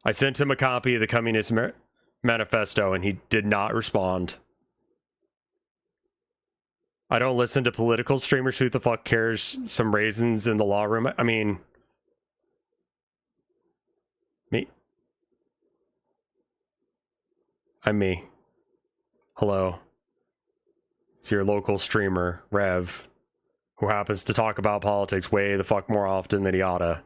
I sent him a copy of the Communist Manifesto and he did not respond. I don't listen to political streamers. Who the fuck cares? Some raisins in the law room. I mean, me. I'm me. Hello. It's your local streamer, Rev, who happens to talk about politics way the fuck more often than he oughta.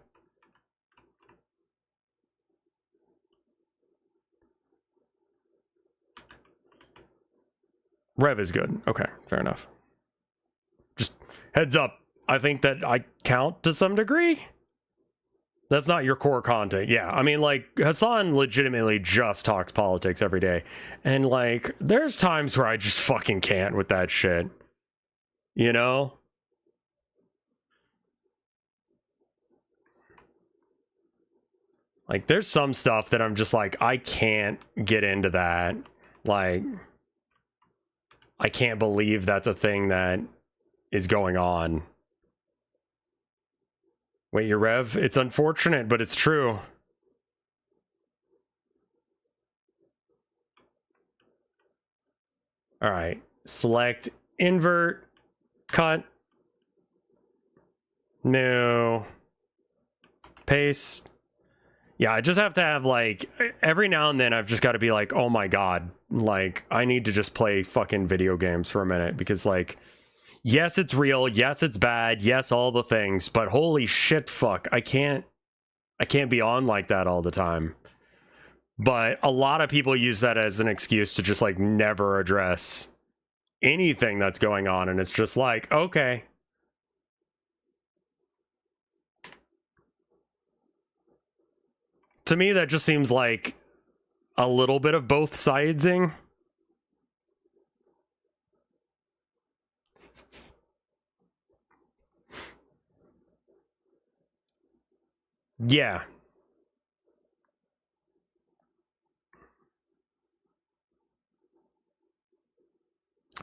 Rev is good. Okay, fair enough. Just heads up. I think that I count to some degree. That's not your core content. Yeah, I mean, like, Hassan legitimately just talks politics every day. And, like, there's times where I just fucking can't with that shit. You know? Like, there's some stuff that I'm just like, I can't get into that. Like, I can't believe that's a thing that is going on. Wait, your Rev? It's unfortunate, but it's true. All right. Select, invert, cut, new, paste. Yeah, I just have to have, like, every now and then I've just got to be like, oh my god, like, I need to just play fucking video games for a minute because, like, yes, it's real. Yes, it's bad. Yes, all the things. But holy shit, fuck. I can't be on like that all the time. But a lot of people use that as an excuse to just, like, never address anything that's going on. And it's just like, okay. To me, that just seems like a little bit of both sidesing. Yeah.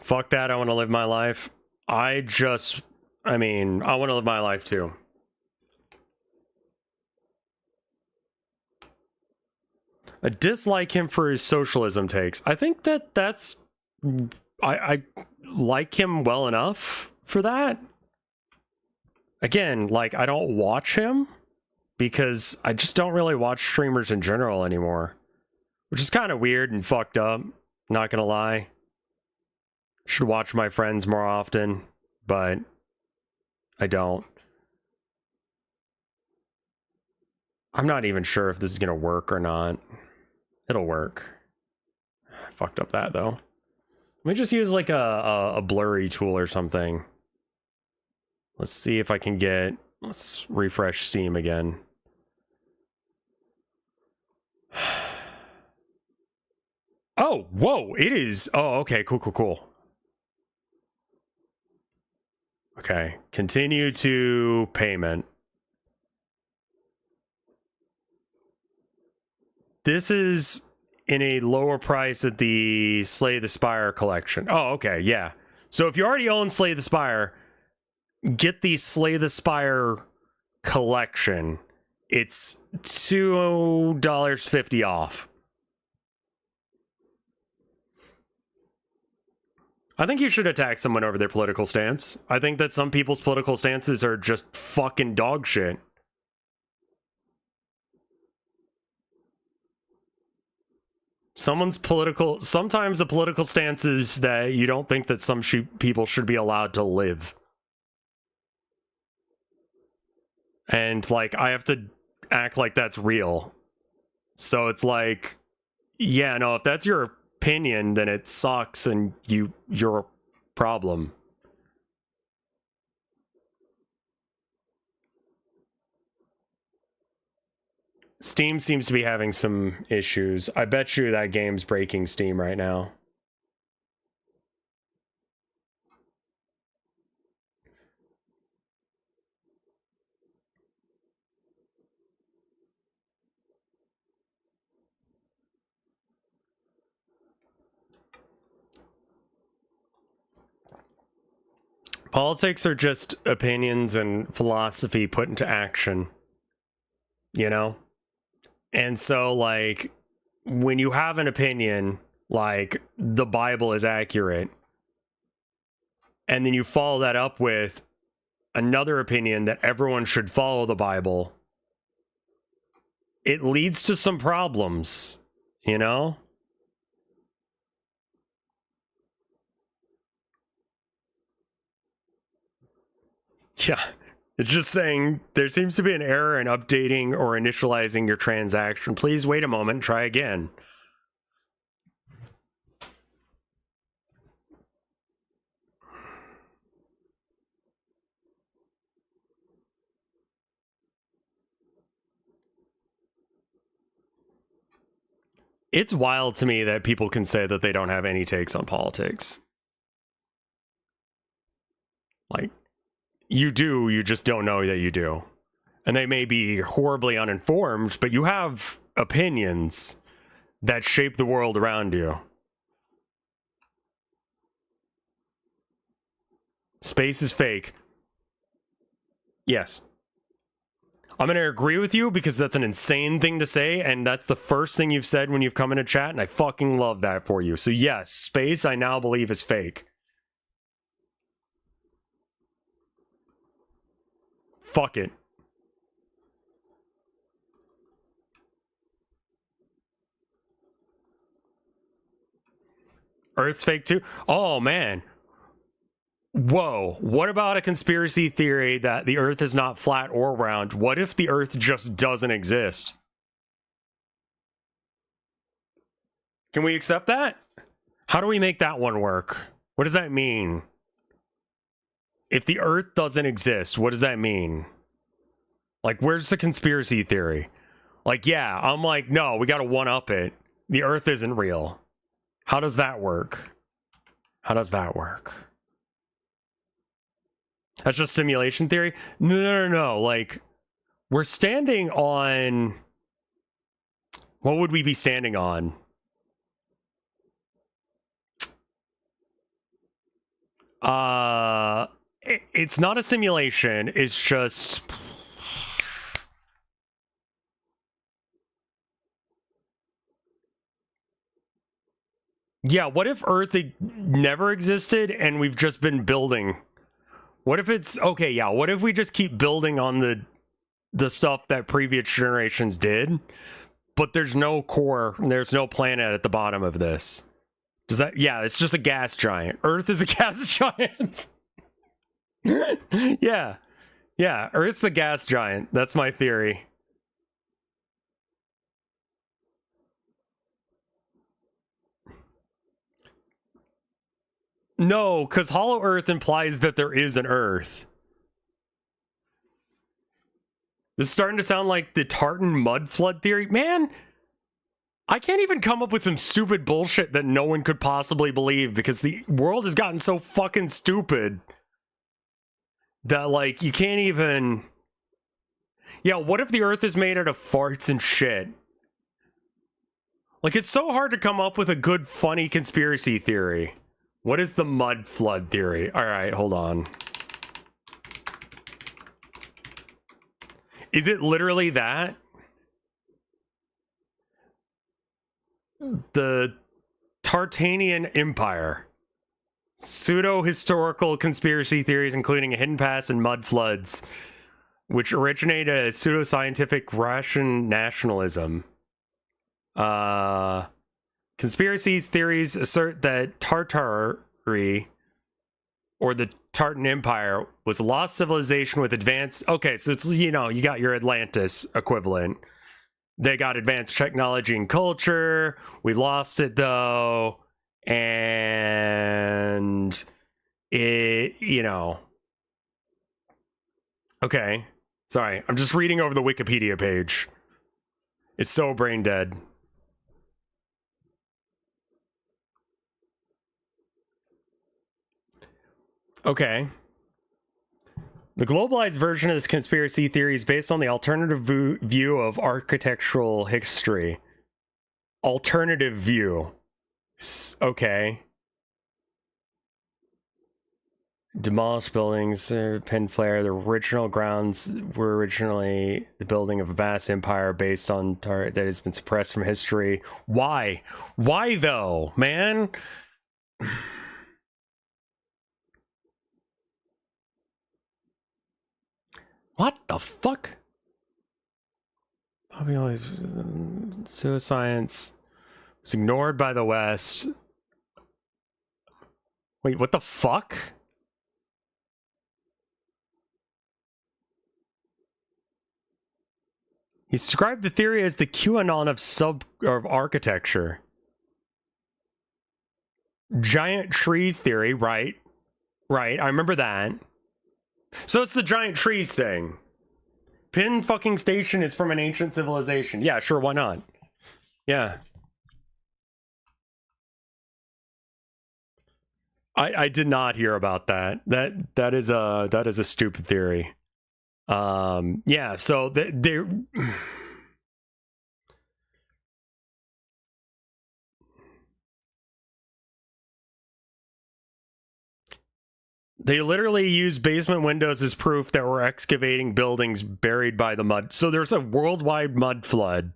Fuck that, I want to live my life. I mean, I want to live my life too. I dislike him for his socialism takes. I think that that's I like him well enough for that. Again, like, I don't watch him because I just don't really watch streamers in general anymore, which is kind of weird and fucked up, not gonna lie. Should watch my friends more often, but I don't. I'm not even sure if this is gonna work or not. It'll work. I fucked up that though. Let me just use like a blurry tool or something. Let's see if I can get... Let's refresh Steam again. Oh, whoa, it is... Oh, okay, cool. Okay, continue to payment. This is in a lower price at the Slay the Spire collection. Oh, okay, yeah. So if you already own Slay the Spire, get the Slay the Spire collection. It's $2.50 off. I think you should attack someone over their political stance. I think that some people's political stances are just fucking dog shit. Sometimes the political stance is that you don't think that some people should be allowed to live. And, like, I have to act like that's real. So it's like, yeah, no, if that's your opinion, then it sucks and you're a problem. Steam seems to be having some issues. I bet you that game's breaking Steam right now. Politics are just opinions and philosophy put into action, you know? And so, like, when you have an opinion, like, the Bible is accurate, and then you follow that up with another opinion that everyone should follow the Bible, it leads to some problems, you know? Yeah. It's just saying there seems to be an error in updating or initializing your transaction. Please wait a moment, try again. It's wild to me that people can say that they don't have any takes on politics. Like, you do, you just don't know that you do. And they may be horribly uninformed, but you have opinions that shape the world around you. Space is fake. Yes. I'm going to agree with you because that's an insane thing to say, and that's the first thing you've said when you've come into chat, and I fucking love that for you. So yes, space I now believe is fake. Fuck it. Earth's fake too? Oh, man. Whoa. What about a conspiracy theory that the Earth is not flat or round? What if the Earth just doesn't exist? Can we accept that? How do we make that one work? What does that mean? If the Earth doesn't exist, what does that mean? Like, where's the conspiracy theory? Like, yeah, I'm like, no, we gotta one-up it. The Earth isn't real. How does that work? How does that work? That's just simulation theory? No. Like, we're standing on... What would we be standing on? It's not a simulation. It's just... Yeah, what if Earth never existed and we've just been building? What if it's okay, yeah, what if we just keep building on the stuff that previous generations did, but there's no core, there's no planet at the bottom of this? Does that, yeah, it's just a gas giant. Earth is a gas giant. Yeah. Yeah, Earth's a gas giant. That's my theory. No, because Hollow Earth implies that there is an Earth. This is starting to sound like the Tartan mud flood theory. Man, I can't even come up with some stupid bullshit that no one could possibly believe because the world has gotten so fucking stupid that, like, you can't even... Yeah, what if the Earth is made out of farts and shit? Like, it's so hard to come up with a good, funny conspiracy theory. What is the mud flood theory? All right, hold on. Is it literally that? The Tartanian Empire. Pseudo-historical conspiracy theories, including a hidden past and mud floods, which originate as pseudo-scientific Russian nationalism. Conspiracies theories assert that Tartary, or the Tartan Empire, was a lost civilization with advanced... Okay, so it's, you know, you got your Atlantis equivalent. They got advanced technology and culture. We lost it, though. And it, you know... Okay. Sorry, I'm just reading over the Wikipedia page. It's so brain dead. Okay. The globalized version of this conspiracy theory is based on the alternative view of architectural history. Alternative view. Okay. Demolished buildings, pin flare. The original grounds were originally the building of a vast empire based on that has been suppressed from history. Why? Why though, man? What the fuck? Pseudoscience was ignored by the West. Wait, what the fuck? He described the theory as the QAnon of architecture. Giant trees theory, right? Right, I remember that. So it's the giant trees thing. Pin fucking station is from an ancient civilization. Yeah, sure, why not? Yeah. I did not hear about that. That is a stupid theory. Yeah, so they They literally use basement windows as proof that we're excavating buildings buried by the mud. So there's a worldwide mud flood.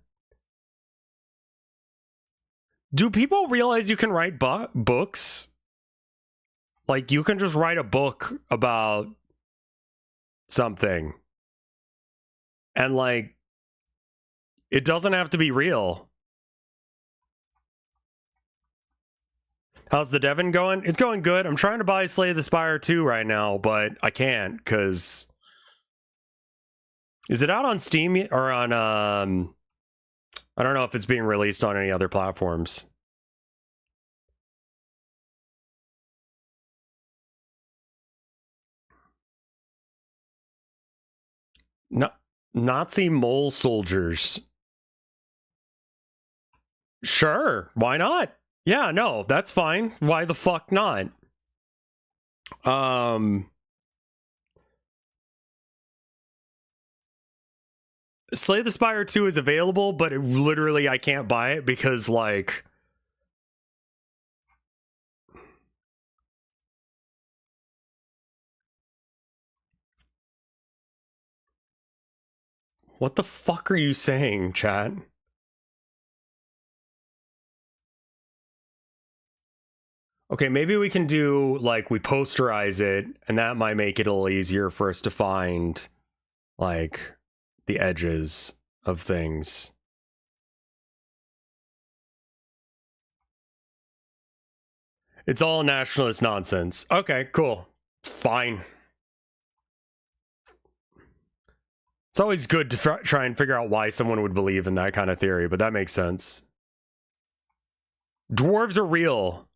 Do people realize you can write books? Like, you can just write a book about something. And, like, it doesn't have to be real. How's the Devon going? It's going good. I'm trying to buy Slay the Spire 2 right now, but I can't, because... Is it out on Steam or on, I don't know if it's being released on any other platforms. No, Nazi mole soldiers. Sure, why not? Yeah, no, that's fine. Why the fuck not? Slay the Spire 2 is available, but literally I can't buy it because, like... What the fuck are you saying, chat? Okay, maybe we can do, like, we posterize it, and that might make it a little easier for us to find, like, the edges of things. It's all nationalist nonsense. Okay, cool. Fine. It's always good to try and figure out why someone would believe in that kind of theory, but that makes sense. Dwarves are real.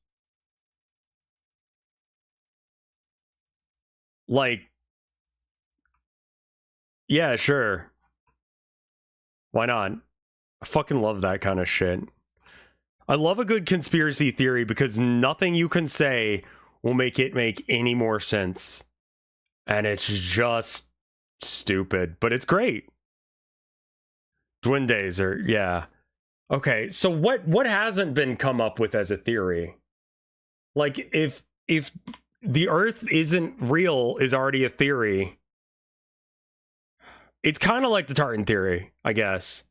Like, yeah, sure. Why not? I fucking love that kind of shit. I love a good conspiracy theory because nothing you can say will make it make any more sense. And it's just stupid, but it's great. Duendes are, yeah. Okay, so what hasn't been come up with as a theory? Like, if the Earth isn't real is already a theory, it's kind of like the Tartan theory, I guess.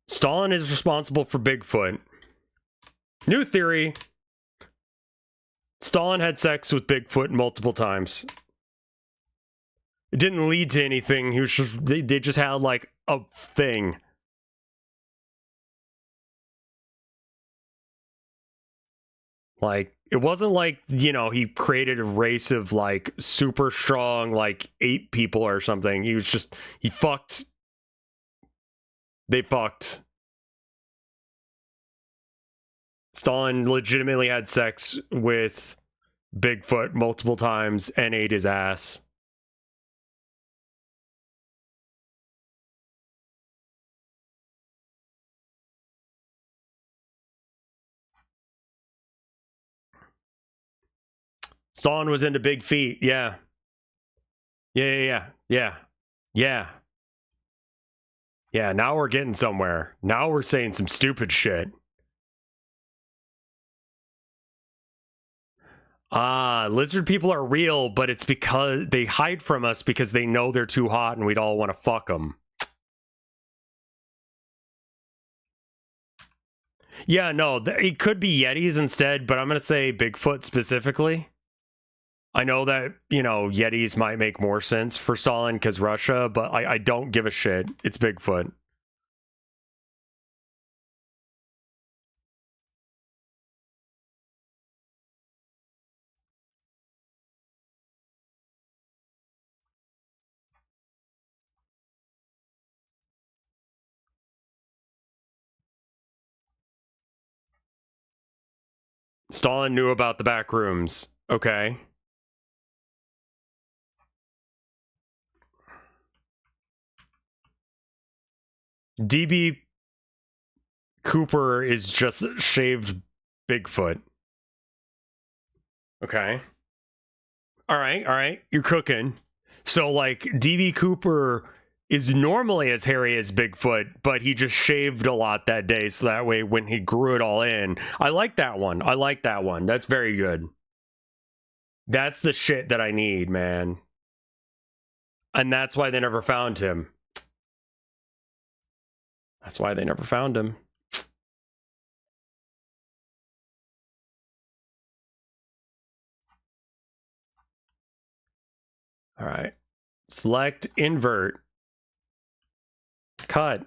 Stalin is responsible for Bigfoot. New theory. Stalin had sex with Bigfoot multiple times. It didn't lead to anything. He was just, they just had like a thing. Like, it wasn't like, you know, he created a race of like super strong, like ape people or something. He was just, he fucked. They fucked. Stalin legitimately had sex with Bigfoot multiple times and ate his ass. Stalin was into big feet, yeah. Yeah. Yeah, now we're getting somewhere. Now we're saying some stupid shit. Lizard people are real, but it's because they hide from us because they know they're too hot and we'd all want to fuck them. Yeah, no, it could be Yetis instead, but I'm going to say Bigfoot specifically. I know that, you know, Yetis might make more sense for Stalin because Russia, but I don't give a shit. It's Bigfoot. Stalin knew about the back rooms. Okay. DB Cooper is just shaved Bigfoot. Okay. All right. You're cooking. So, like, DB Cooper is normally as hairy as Bigfoot, but he just shaved a lot that day, so that way when he grew it all in. I like that one. That's very good. That's the shit that I need, man. And that's why they never found him. All right. Select, invert, cut,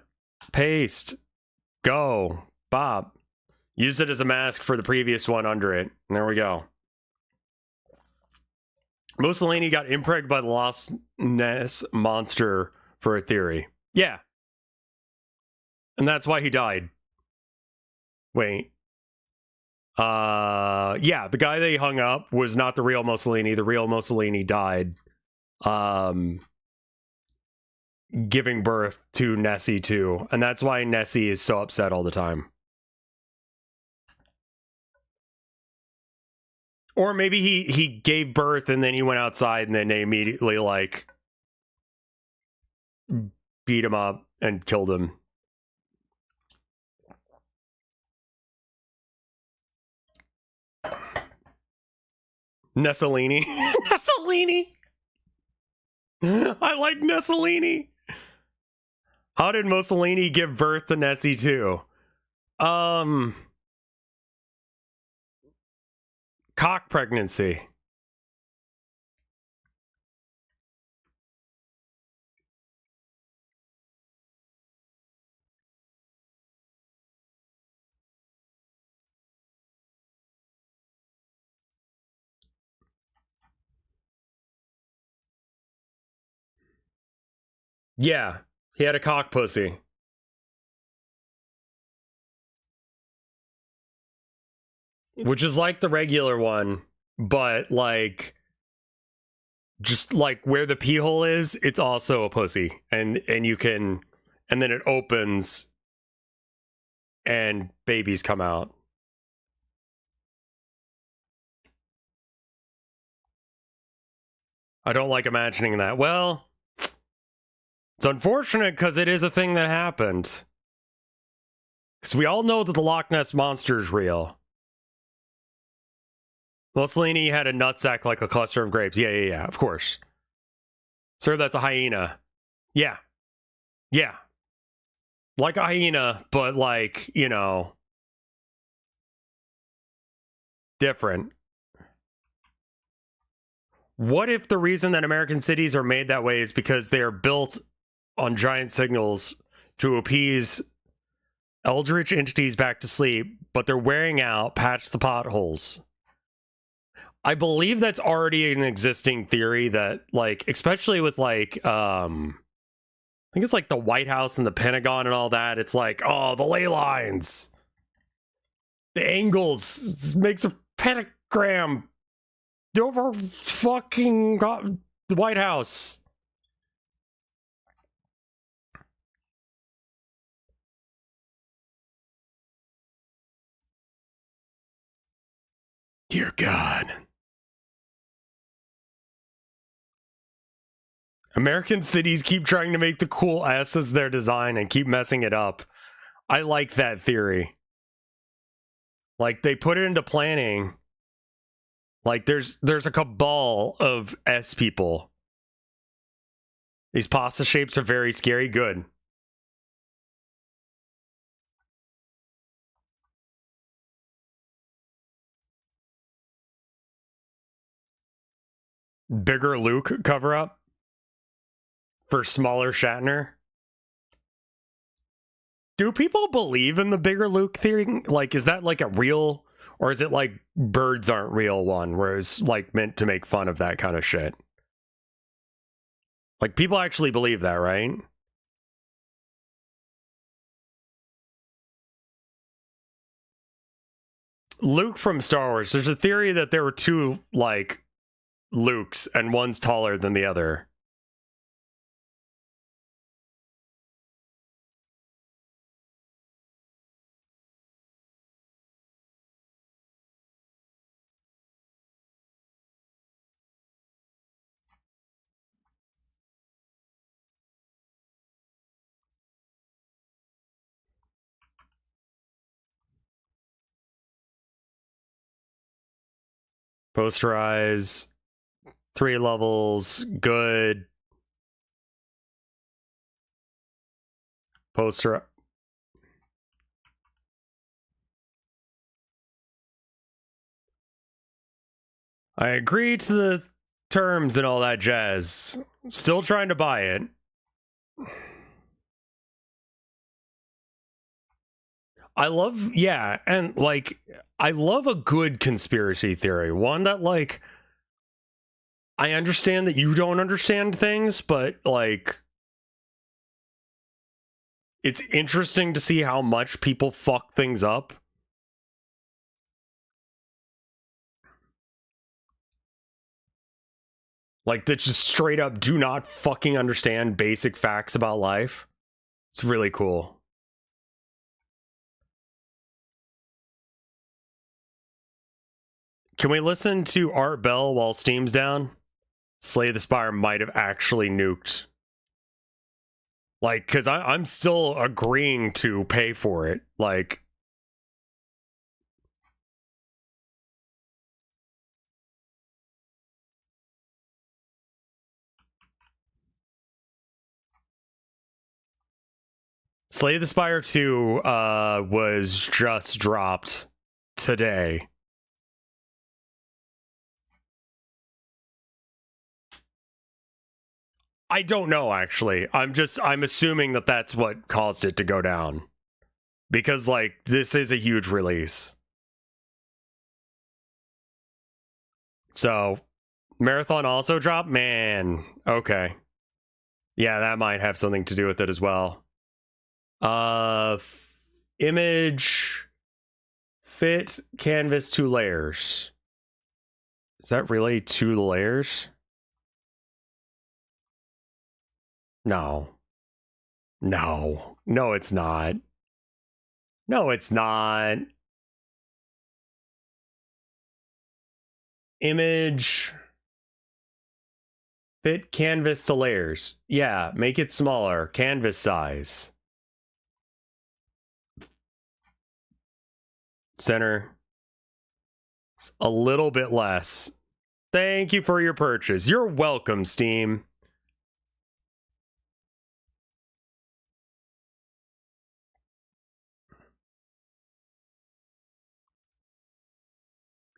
paste, go, Bob. Use it as a mask for the previous one under it. And there we go. Mussolini got impregned by the Loch Ness monster for a theory. Yeah. And that's why he died. Wait. Yeah, the guy they hung up was not the real Mussolini. The real Mussolini died. Giving birth to Nessie too. And that's why Nessie is so upset all the time. Or maybe he gave birth and then he went outside and then they immediately like beat him up and killed him. Nessalini. Nessalini. I like Nessalini. How did Mussolini give birth to Nessie too? Cock pregnancy. Yeah, he had a cock pussy. Which is like the regular one, but like just like where the pee hole is, it's also a pussy. And you can, and then it opens and babies come out. I don't like imagining that. Well, it's unfortunate because it is a thing that happened. Because we all know that the Loch Ness Monster is real. Mussolini had a nutsack like a cluster of grapes. Yeah, of course. Sir, that's a hyena. Yeah. Like a hyena, but like, you know, different. What if the reason that American cities are made that way is because they are built on giant signals to appease eldritch entities back to sleep, but they're wearing out, patch the potholes? I believe that's already an existing theory that, like, especially with like, I think it's like the White House and the Pentagon and all that. It's like, oh, the ley lines, the angles makes a pentagram over fucking the White House. Dear God. American cities keep trying to make the cool S's their design and keep messing it up. I like that theory. Like, they put it into planning. Like, there's a cabal of S people. These pasta shapes are very scary. Good. Bigger Luke cover up for smaller Shatner. Do people believe in the bigger Luke theory? Like, is that like a real, or is it like birds aren't real one, where it's like meant to make fun of that kind of shit? Like, people actually believe that, right? Luke from Star Wars, there's a theory that there were two, like, Lukes, and one's taller than the other. Posterize, 3 levels, good. Poster. I agree to the terms and all that jazz. Still trying to buy it. I love, yeah, and like, I love a good conspiracy theory. One that, like, I understand that you don't understand things, but like, it's interesting to see how much people fuck things up. Like, that just straight up do not fucking understand basic facts about life. It's really cool. Can we listen to Art Bell while Steam's down? Slay the Spire might have actually nuked. Like, because I'm still agreeing to pay for it. Like, Slay the Spire 2 was just dropped today. I don't know, actually. I'm assuming that that's what caused it to go down. Because, like, this is a huge release. So, Marathon also dropped? Man, okay. Yeah, that might have something to do with it as well. Image, fit, canvas, 2 layers. Is that really 2 layers? No. No. No, it's not. No, it's not. Image, fit, canvas to layers. Yeah, make it smaller. Canvas size. Center. A little bit less. Thank you for your purchase. You're welcome, Steam.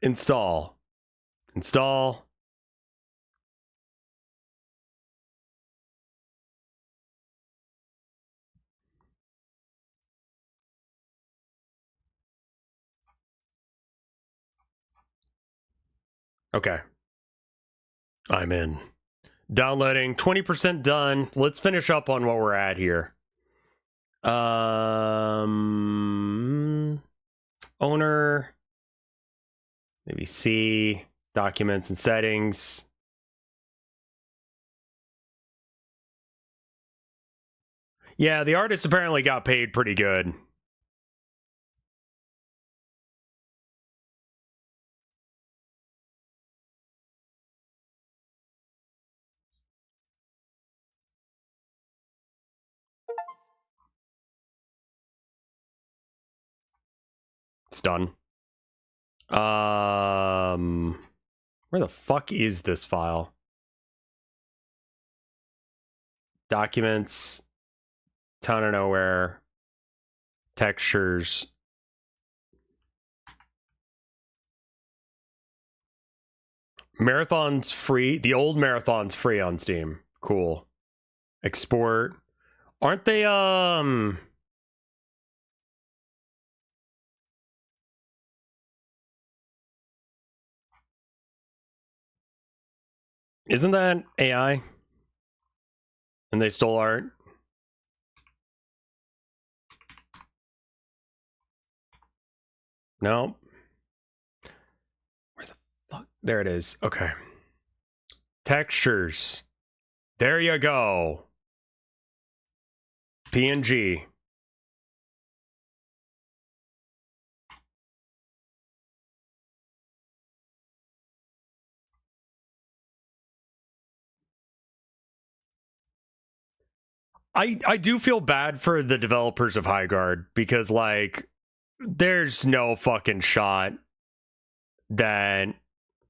Install. Install. Okay. I'm in. Downloading, 20% done. Let's finish up on what we're at here. Owner. Maybe C. Documents and settings. Yeah, the artist apparently got paid pretty good. It's done. Where the fuck is this file? Documents, Town of Nowhere, textures. Marathon's free. The old Marathon's free on Steam. Cool. Export. Aren't they, isn't that AI? And they stole art? No. Where the fuck? There it is. Okay. Textures. There you go. PNG. I do feel bad for the developers of Highguard because, like, there's no fucking shot that,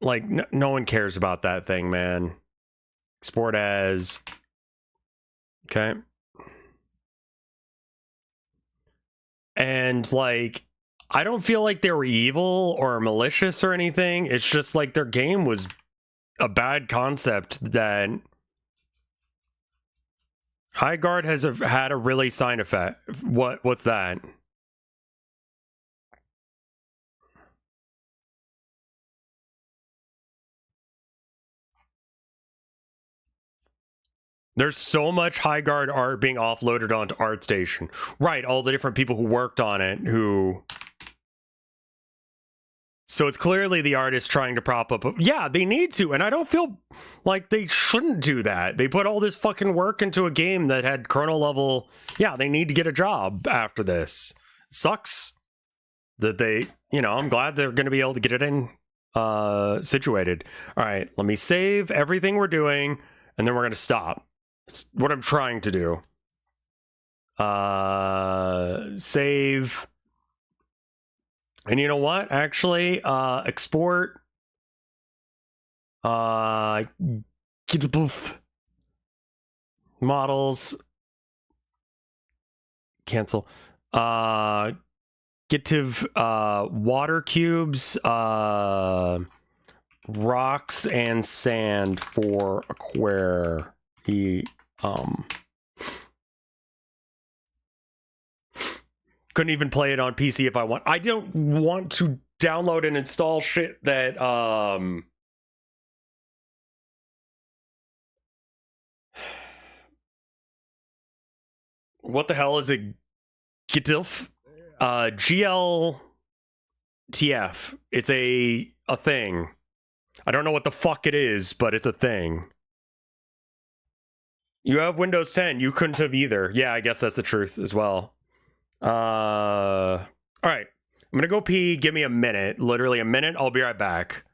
like, no one cares about that thing, man. Export as. Okay. And, like, I don't feel like they were evil or malicious or anything. It's just, like, their game was a bad concept that Highguard has had a really side effect. What's that? There's so much Highguard art being offloaded onto ArtStation. Right, all the different people who worked on it who... So it's clearly the artist trying to prop up... Yeah, they need to, and I don't feel like they shouldn't do that. They put all this fucking work into a game that had kernel level... Yeah, they need to get a job after this. Sucks that they... You know, I'm glad they're going to be able to get it in situated. All right, let me save everything we're doing, and then we're going to stop. It's what I'm trying to do. Save... And you know what? Actually, export. Models. cancel. Get to water cubes, rocks and sand for aquarium. Couldn't even play it on PC if I want. I don't want to download and install shit that what the hell is it? GTILF? GLTF. It's a thing. I don't know what the fuck it is, but it's a thing. You have Windows 10. You couldn't have either. Yeah, I guess that's the truth as well. All right. I'm gonna go pee. Give me a minute. Literally a minute. I'll be right back.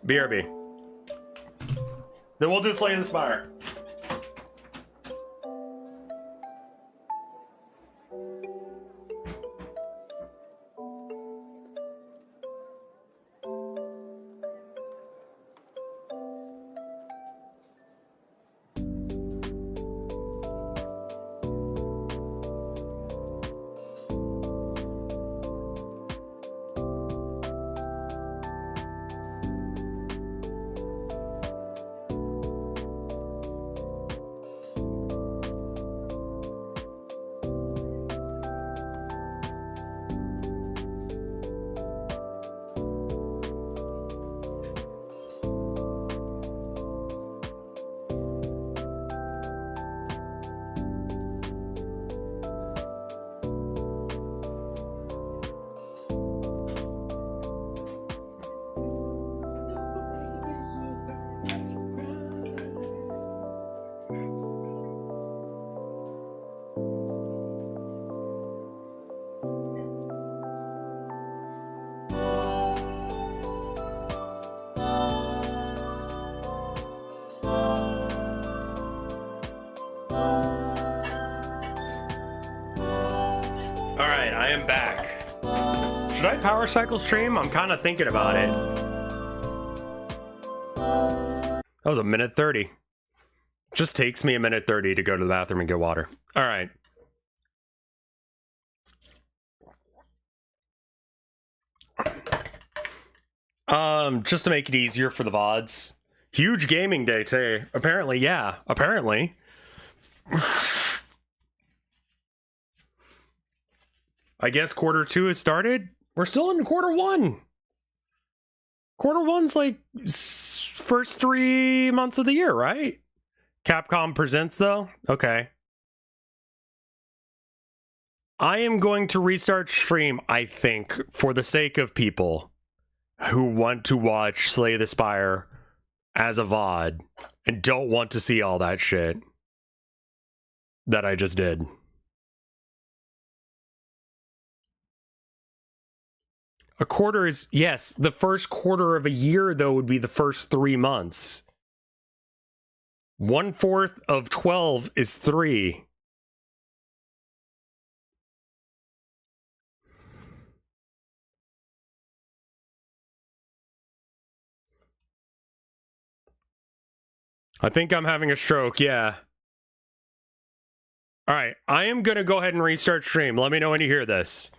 BRB. Then we'll do Slay the Spire. Alright, I am back. Should I power cycle stream? I'm kind of thinking about it. That was a minute 30. Just takes me a minute 30 to go to the bathroom and get water. Alright. Just to make it easier for the VODs. Huge gaming day today. Apparently, yeah. Apparently. I guess quarter 2 has started. We're still in quarter 1. Quarter 1's like first 3 months of the year, right? Capcom Presents, though? Okay. I am going to restart stream, I think, for the sake of people who want to watch Slay the Spire as a VOD and don't want to see all that shit that I just did. A quarter is, yes, the first quarter of a year, though, would be the first 3 months. 1/4 of 12 is 3. I think I'm having a stroke, yeah. All right, I am going to go ahead and restart stream. Let me know when you hear this.